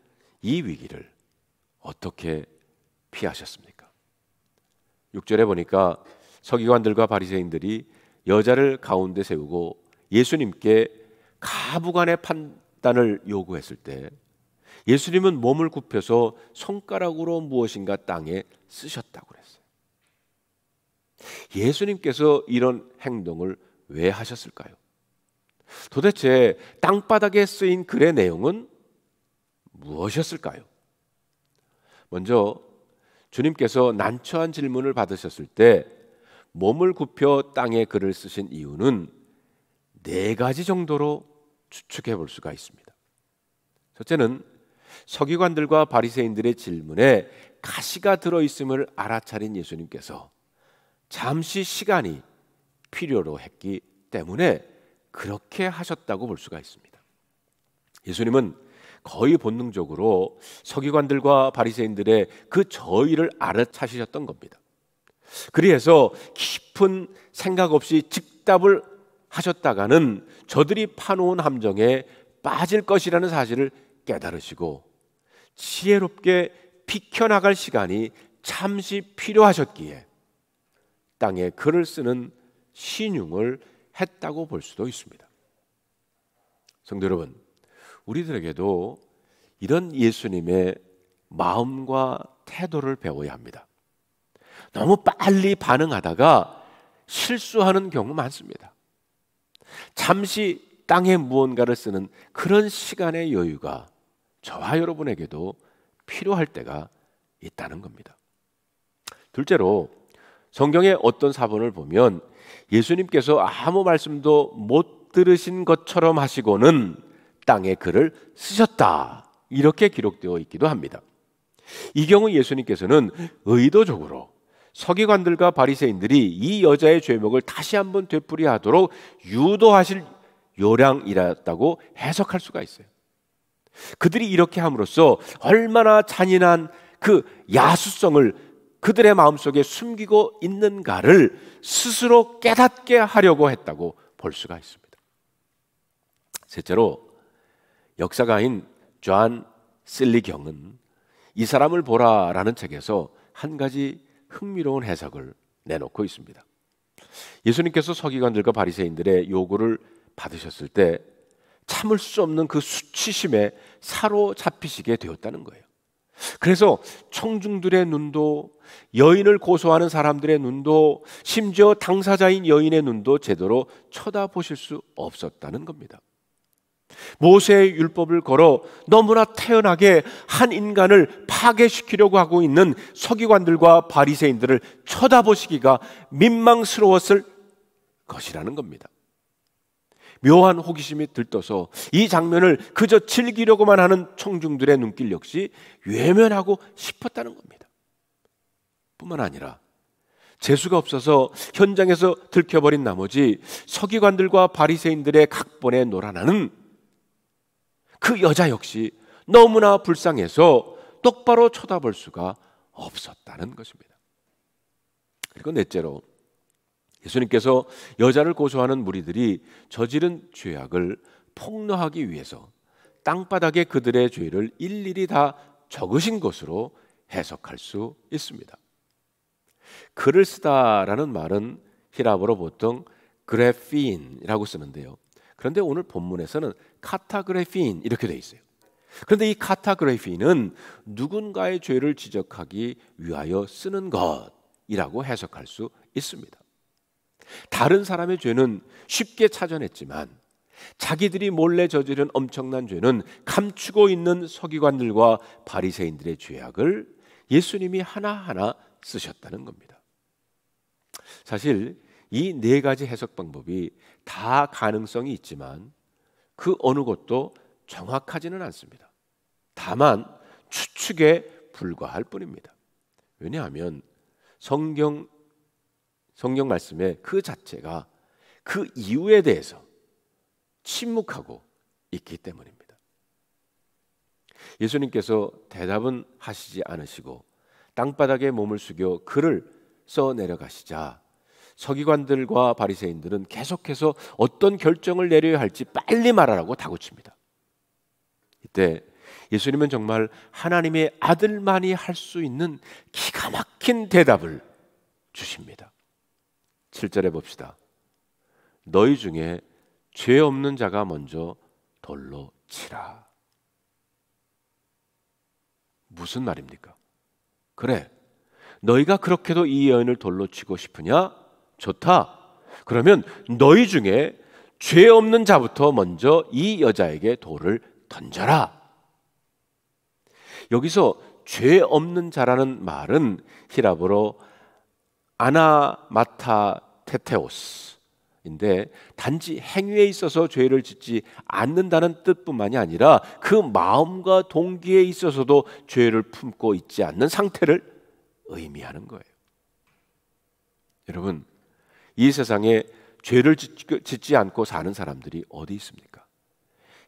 이 위기를 어떻게 피하셨습니까? 6절에 보니까 서기관들과 바리새인들이 여자를 가운데 세우고 예수님께 가부간의 판단을 요구했을 때 예수님은 몸을 굽혀서 손가락으로 무엇인가 땅에 쓰셨다고 그랬어요. 예수님께서 이런 행동을 왜 하셨을까요? 도대체 땅바닥에 쓰인 글의 내용은 무엇이었을까요? 먼저 주님께서 난처한 질문을 받으셨을 때 몸을 굽혀 땅에 글을 쓰신 이유는 4가지 정도로 추측해 볼 수가 있습니다. 첫째는 서기관들과 바리새인들의 질문에 가시가 들어있음을 알아차린 예수님께서 잠시 시간이 필요로 했기 때문에 그렇게 하셨다고 볼 수가 있습니다. 예수님은 거의 본능적으로 서기관들과 바리새인들의 그 저의를 알아차시셨던 겁니다. 그래서 깊은 생각 없이 즉답을 하셨다가는 저들이 파놓은 함정에 빠질 것이라는 사실을 깨달으시고 지혜롭게 비켜나갈 시간이 잠시 필요하셨기에 땅에 글을 쓰는 신용을 했다고 볼 수도 있습니다. 성도 여러분, 우리들에게도 이런 예수님의 마음과 태도를 배워야 합니다. 너무 빨리 반응하다가 실수하는 경우 많습니다. 잠시 땅에 무언가를 쓰는 그런 시간의 여유가 저와 여러분에게도 필요할 때가 있다는 겁니다. 둘째로 성경의 어떤 사본을 보면 예수님께서 아무 말씀도 못 들으신 것처럼 하시고는 땅에 글을 쓰셨다, 이렇게 기록되어 있기도 합니다. 이 경우 예수님께서는 의도적으로 서기관들과 바리새인들이 이 여자의 죄목을 다시 한번 되풀이하도록 유도하실 요량이라고 해석할 수가 있어요. 그들이 이렇게 함으로써 얼마나 잔인한 그 야수성을 그들의 마음속에 숨기고 있는가를 스스로 깨닫게 하려고 했다고 볼 수가 있습니다. 셋째로 역사가인 존 실리경은 이 사람을 보라라는 책에서 한 가지 흥미로운 해석을 내놓고 있습니다. 예수님께서 서기관들과 바리새인들의 요구를 받으셨을 때 참을 수 없는 그 수치심에 사로잡히시게 되었다는 거예요. 그래서 청중들의 눈도, 여인을 고소하는 사람들의 눈도, 심지어 당사자인 여인의 눈도 제대로 쳐다보실 수 없었다는 겁니다. 모세의 율법을 걸어 너무나 태연하게 한 인간을 파괴시키려고 하고 있는 서기관들과 바리새인들을 쳐다보시기가 민망스러웠을 것이라는 겁니다. 묘한 호기심이 들떠서 이 장면을 그저 즐기려고만 하는 청중들의 눈길 역시 외면하고 싶었다는 겁니다. 뿐만 아니라 재수가 없어서 현장에서 들켜버린 나머지 서기관들과 바리새인들의 각본에 놀아나는 그 여자 역시 너무나 불쌍해서 똑바로 쳐다볼 수가 없었다는 것입니다. 그리고 넷째로 예수님께서 여자를 고소하는 무리들이 저지른 죄악을 폭로하기 위해서 땅바닥에 그들의 죄를 일일이 다 적으신 것으로 해석할 수 있습니다. 글을 쓰다라는 말은 히라보로 보통 그래핀이라고 쓰는데요. 그런데 오늘 본문에서는 카타그래핀 이렇게 돼 있어요. 그런데 이 카타그래핀은 누군가의 죄를 지적하기 위하여 쓰는 것이라고 해석할 수 있습니다. 다른 사람의 죄는 쉽게 찾아냈지만 자기들이 몰래 저지른 엄청난 죄는 감추고 있는 서기관들과 바리새인들의 죄악을 예수님이 하나하나 쓰셨다는 겁니다. 사실 이 네 가지 해석 방법이 다 가능성이 있지만 그 어느 것도 정확하지는 않습니다. 다만 추측에 불과할 뿐입니다. 왜냐하면 성경 말씀의 그 자체가 그 이유에 대해서 침묵하고 있기 때문입니다. 예수님께서 대답은 하시지 않으시고 땅바닥에 몸을 숙여 글을 써 내려가시자 서기관들과 바리새인들은 계속해서 어떤 결정을 내려야 할지 빨리 말하라고 다그칩니다. 이때 예수님은 정말 하나님의 아들만이 할 수 있는 기가 막힌 대답을 주십니다. 7절에 봅시다. 너희 중에 죄 없는 자가 먼저 돌로 치라. 무슨 말입니까? 그래, 너희가 그렇게도 이 여인을 돌로 치고 싶으냐? 좋다. 그러면 너희 중에 죄 없는 자부터 먼저 이 여자에게 돌을 던져라. 여기서 죄 없는 자라는 말은 히라보로 아나마타테테오스인데 단지 행위에 있어서 죄를 짓지 않는다는 뜻뿐만이 아니라 그 마음과 동기에 있어서도 죄를 품고 있지 않는 상태를 의미하는 거예요. 여러분, 이 세상에 죄를 짓지 않고 사는 사람들이 어디 있습니까?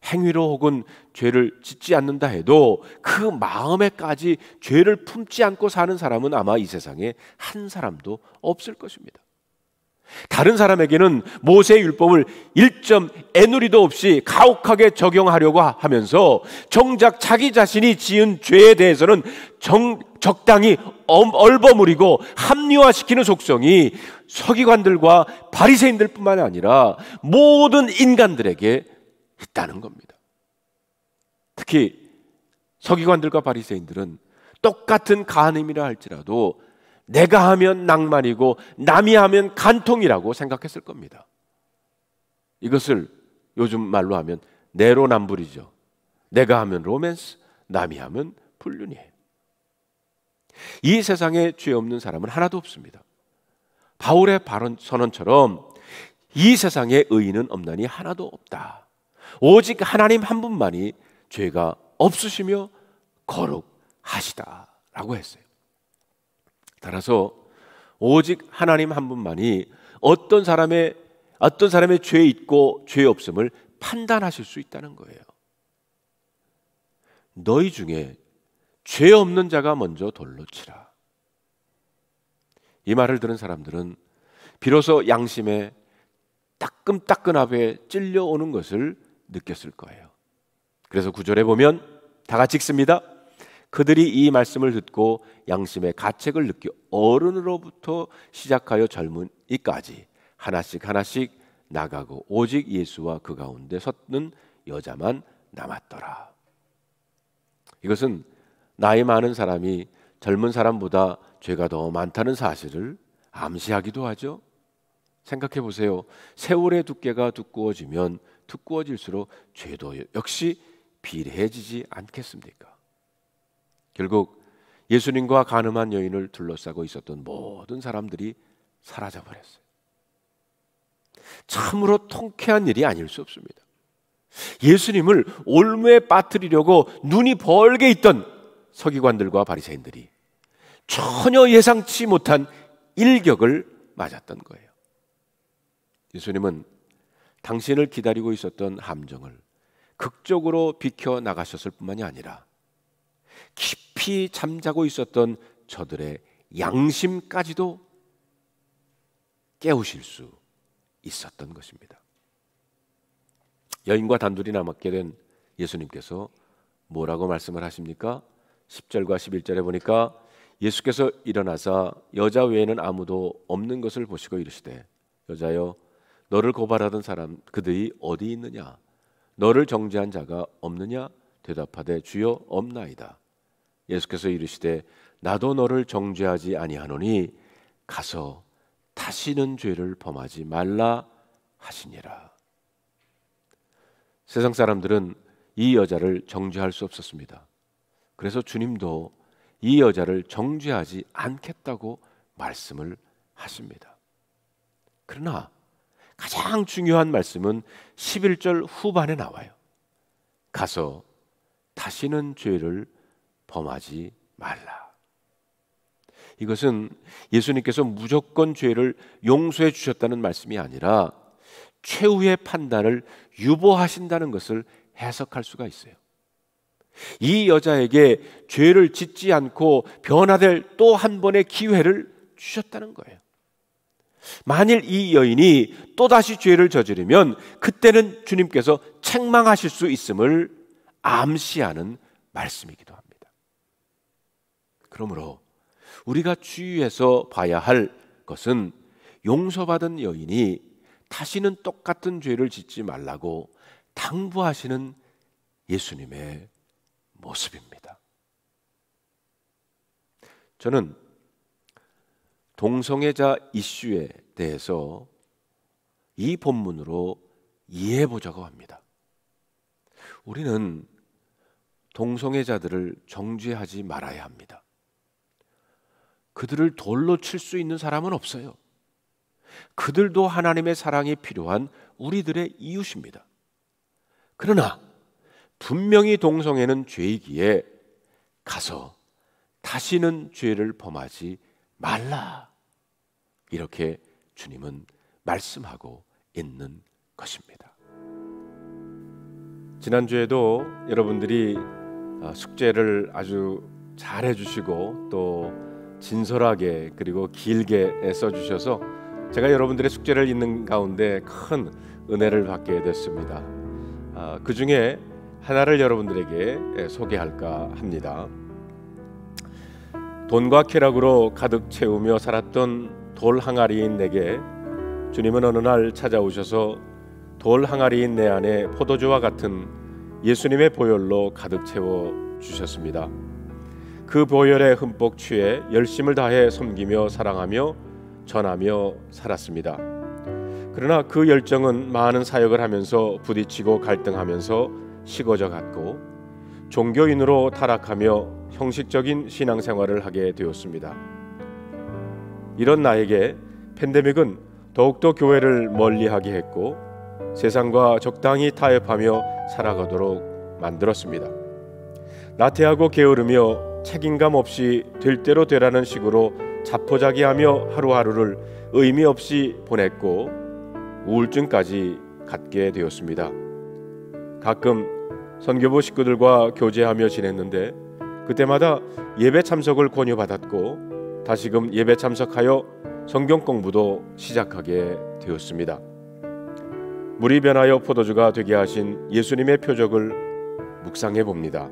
행위로 혹은 죄를 짓지 않는다 해도 그 마음에까지 죄를 품지 않고 사는 사람은 아마 이 세상에 한 사람도 없을 것입니다. 다른 사람에게는 모세의 율법을 1.N우리도 없이 가혹하게 적용하려고 하면서 정작 자기 자신이 지은 죄에 대해서는 적당히 얼버무리고 합리화시키는 속성이 서기관들과 바리새인들 뿐만 아니라 모든 인간들에게 있다는 겁니다. 특히 서기관들과 바리새인들은 똑같은 간음이라 할지라도 내가 하면 낭만이고 남이 하면 간통이라고 생각했을 겁니다. 이것을 요즘 말로 하면 내로남불이죠. 내가 하면 로맨스, 남이 하면 불륜이에요. 이 세상에 죄 없는 사람은 하나도 없습니다. 바울의 발언 선언처럼 이 세상에 의인은 없나니 하나도 없다. 오직 하나님 한 분만이 죄가 없으시며 거룩하시다라고 했어요. 따라서 오직 하나님 한 분만이 어떤 사람의 죄 있고 죄 없음을 판단하실 수 있다는 거예요. 너희 중에 죄 없는 자가 먼저 돌로 치라. 이 말을 들은 사람들은 비로소 양심의 따끔따끈하게 찔려오는 것을 느꼈을 거예요. 그래서 9절에 보면 다 같이 읽습니다. 그들이 이 말씀을 듣고 양심의 가책을 느껴 어른으로부터 시작하여 젊은이까지 하나씩 하나씩 나가고 오직 예수와 그 가운데 섰는 여자만 남았더라. 이것은 나이 많은 사람이 젊은 사람보다 죄가 더 많다는 사실을 암시하기도 하죠. 생각해 보세요. 세월의 두께가 두꺼워지면 두꺼워질수록 죄도 역시 비례해지지 않겠습니까? 결국 예수님과 간음한 여인을 둘러싸고 있었던 모든 사람들이 사라져 버렸어요. 참으로 통쾌한 일이 아닐 수 없습니다. 예수님을 올무에 빠뜨리려고 눈이 벌게 있던 서기관들과 바리새인들이 전혀 예상치 못한 일격을 맞았던 거예요. 예수님은 당신을 기다리고 있었던 함정을 극적으로 비켜 나가셨을 뿐만이 아니라 깊이 잠자고 있었던 저들의 양심까지도 깨우실 수 있었던 것입니다. 여인과 단둘이 남았게 된 예수님께서 뭐라고 말씀을 하십니까? 10절과 11절에 보니까 예수께서 일어나사 여자 외에는 아무도 없는 것을 보시고 이르시되 여자여 너를 고발하던 사람 그들이 어디 있느냐? 너를 정죄한 자가 없느냐? 대답하되 주여 없나이다. 예수께서 이르시되 나도 너를 정죄하지 아니하노니 가서 다시는 죄를 범하지 말라 하시니라. 세상 사람들은 이 여자를 정죄할 수 없었습니다. 그래서 주님도 이 여자를 정죄하지 않겠다고 말씀을 하십니다. 그러나 가장 중요한 말씀은 11절 후반에 나와요. 가서 다시는 죄를 범하지 말라. 이것은 예수님께서 무조건 죄를 용서해 주셨다는 말씀이 아니라 최후의 판단을 유보하신다는 것을 해석할 수가 있어요. 이 여자에게 죄를 짓지 않고 변화될 또 한 번의 기회를 주셨다는 거예요. 만일 이 여인이 또다시 죄를 저지르면 그때는 주님께서 책망하실 수 있음을 암시하는 말씀이기도 합니다. 그러므로 우리가 주의해서 봐야 할 것은 용서받은 여인이 다시는 똑같은 죄를 짓지 말라고 당부하시는 예수님의 모습입니다. 저는 동성애자 이슈에 대해서 이 본문으로 이해해 보자고 합니다. 우리는 동성애자들을 정죄하지 말아야 합니다. 그들을 돌로 칠 수 있는 사람은 없어요. 그들도 하나님의 사랑이 필요한 우리들의 이웃입니다. 그러나 분명히 동성애는 죄이기에 가서 다시는 죄를 범하지 말라. 이렇게 주님은 말씀하고 있는 것입니다. 지난주에도 여러분들이 숙제를 아주 잘 해주시고 또 진솔하게 그리고 길게 써주셔서 제가 여러분들의 숙제를 읽는 가운데 큰 은혜를 받게 됐습니다. 그 중에 하나를 여러분들에게 소개할까 합니다. 돈과 쾌락으로 가득 채우며 살았던 돌 항아리인 내게 주님은 어느 날 찾아오셔서 돌 항아리인 내 안에 포도주와 같은 예수님의 보혈로 가득 채워 주셨습니다. 그 보혈에 흠뻑 취해 열심을 다해 섬기며 사랑하며 전하며 살았습니다. 그러나 그 열정은 많은 사역을 하면서 부딪히고 갈등하면서 식어져 갔고 종교인으로 타락하며 형식적인 신앙생활을 하게 되었습니다. 이런 나에게 팬데믹은 더욱더 교회를 멀리하게 했고 세상과 적당히 타협하며 살아가도록 만들었습니다. 나태하고 게으르며 책임감 없이 될 대로 되라는 식으로 자포자기하며 하루하루를 의미 없이 보냈고 우울증까지 갖게 되었습니다. 가끔 선교부 식구들과 교제하며 지냈는데 그때마다 예배 참석을 권유받았고 다시금 예배 참석하여 성경 공부도 시작하게 되었습니다. 물이 변하여 포도주가 되게 하신 예수님의 표적을 묵상해 봅니다.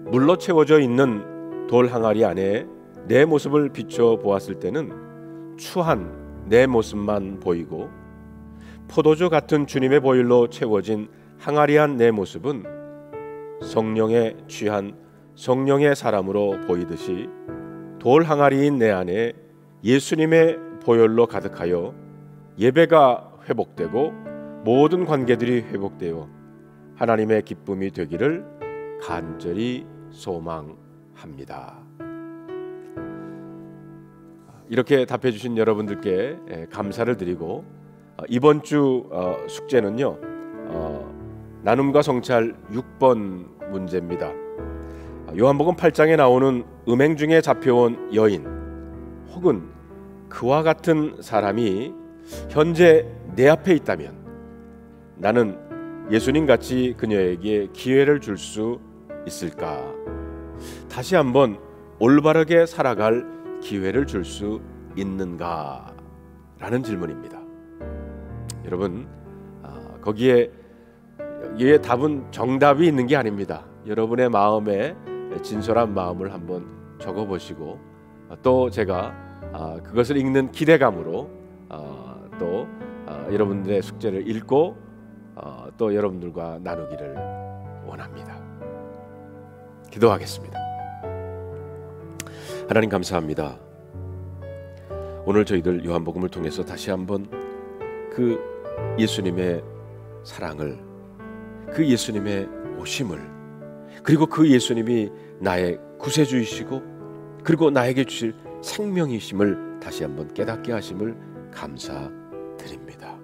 물로 채워져 있는 돌 항아리 안에 내 모습을 비춰 보았을 때는 추한 내 모습만 보이고 포도주 같은 주님의 보혈로 채워진 항아리 안 내 모습은 성령에 취한 성령의 사람으로 보이듯이 돌 항아리인 내 안에 예수님의 보혈로 가득하여 예배가 회복되고 모든 관계들이 회복되어 하나님의 기쁨이 되기를 간절히 소망합니다. 이렇게 답해 주신 여러분들께 감사를 드리고 이번 주 숙제는요 나눔과 성찰 6번 문제입니다. 요한복음 8장에 나오는 음행 중에 잡혀온 여인 혹은 그와 같은 사람이 현재 내 앞에 있다면 나는 예수님같이 그녀에게 기회를 줄 수 있을까? 다시 한번 올바르게 살아갈 기회를 줄 수 있는가? 라는 질문입니다. 여러분 거기에 답은 정답이 있는 게 아닙니다. 여러분의 마음에 진솔한 마음을 한번 적어보시고 또 제가 그것을 읽는 기대감으로 또 여러분들의 숙제를 읽고 또 여러분들과 나누기를 원합니다. 기도하겠습니다. 하나님 감사합니다. 오늘 저희들 요한복음을 통해서 다시 한번 그 예수님의 사랑을, 그 예수님의 오심을, 그리고 그 예수님이 나의 구세주이시고 그리고 나에게 주실 생명이심을 다시 한번 깨닫게 하심을 감사드립니다.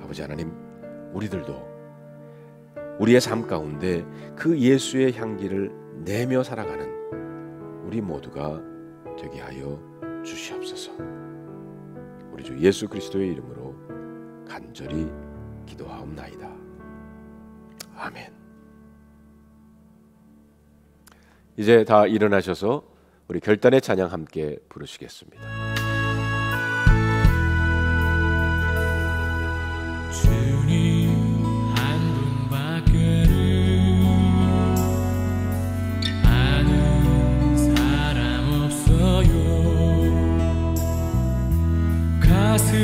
아버지 하나님, 우리들도 우리의 삶 가운데 그 예수의 향기를 내며 살아가는 우리 모두가 되게 하여 주시옵소서. 우리 주 예수 그리스도의 이름으로 간절히 기도하옵나이다. 아멘. 이제 다 일어나셔서 우리 결단의 찬양 함께 부르시겠습니다. 주님 한 분밖에는 아는 사람 없어요. 가슴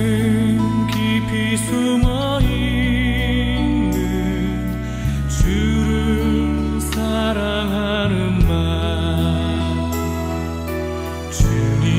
깊이 숨어 있는 주를 사랑하는 말, 주님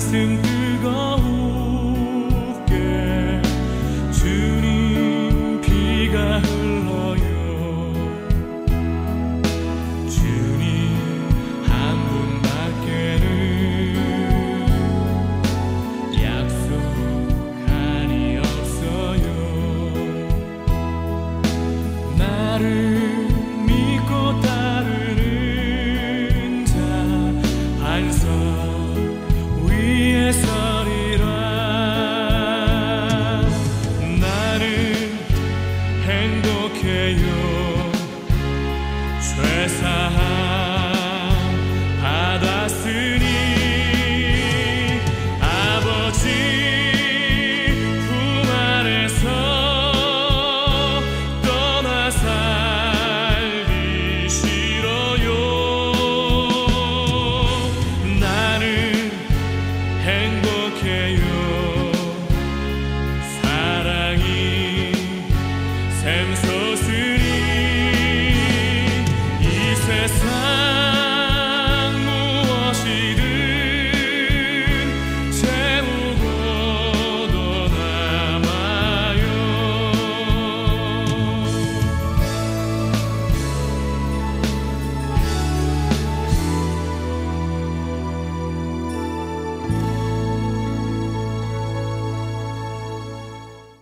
가슴 뜨거우게 주님 비가 흘러요. 주님 한 분밖에는 약속한이 없어요. 나를 믿고 따르는 자 반석 위에 서리라. 나는 행복해요. 죄사함 받았으니 아버지 품 안에서 떠나 살기 싫어요. 나는 행복해요. 사랑이 샘솟으니 이 세상 무엇이든 채우고 떠남아요.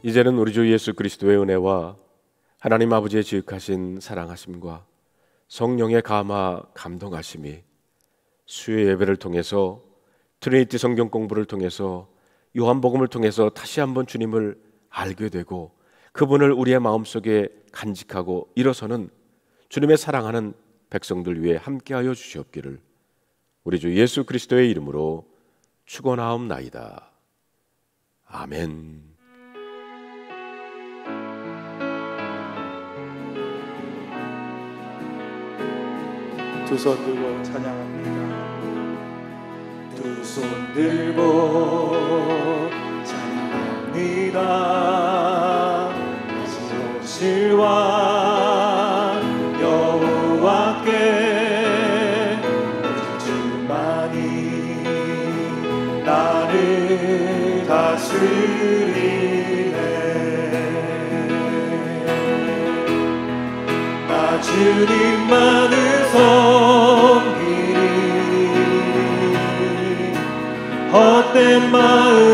이제는 우리 주 예수 그리스도의 은혜와 하나님 아버지의 지극하신 사랑하심과 성령의 감화 감동하심이 수요 예배를 통해서 트리니티 성경 공부를 통해서 요한복음을 통해서 다시 한번 주님을 알게 되고 그분을 우리의 마음속에 간직하고 일어서는 주님의 사랑하는 백성들 위해 함께하여 주시옵기를 우리 주 예수 그리스도의 이름으로 축원하옵나이다. 아멘. 두 손 들고 찬양합니다. 두 손 들고 찬양합니다. 오실 왕 여호와께 주만이 나를 다스리네. 나 주님만을 섬기니 헛된 마음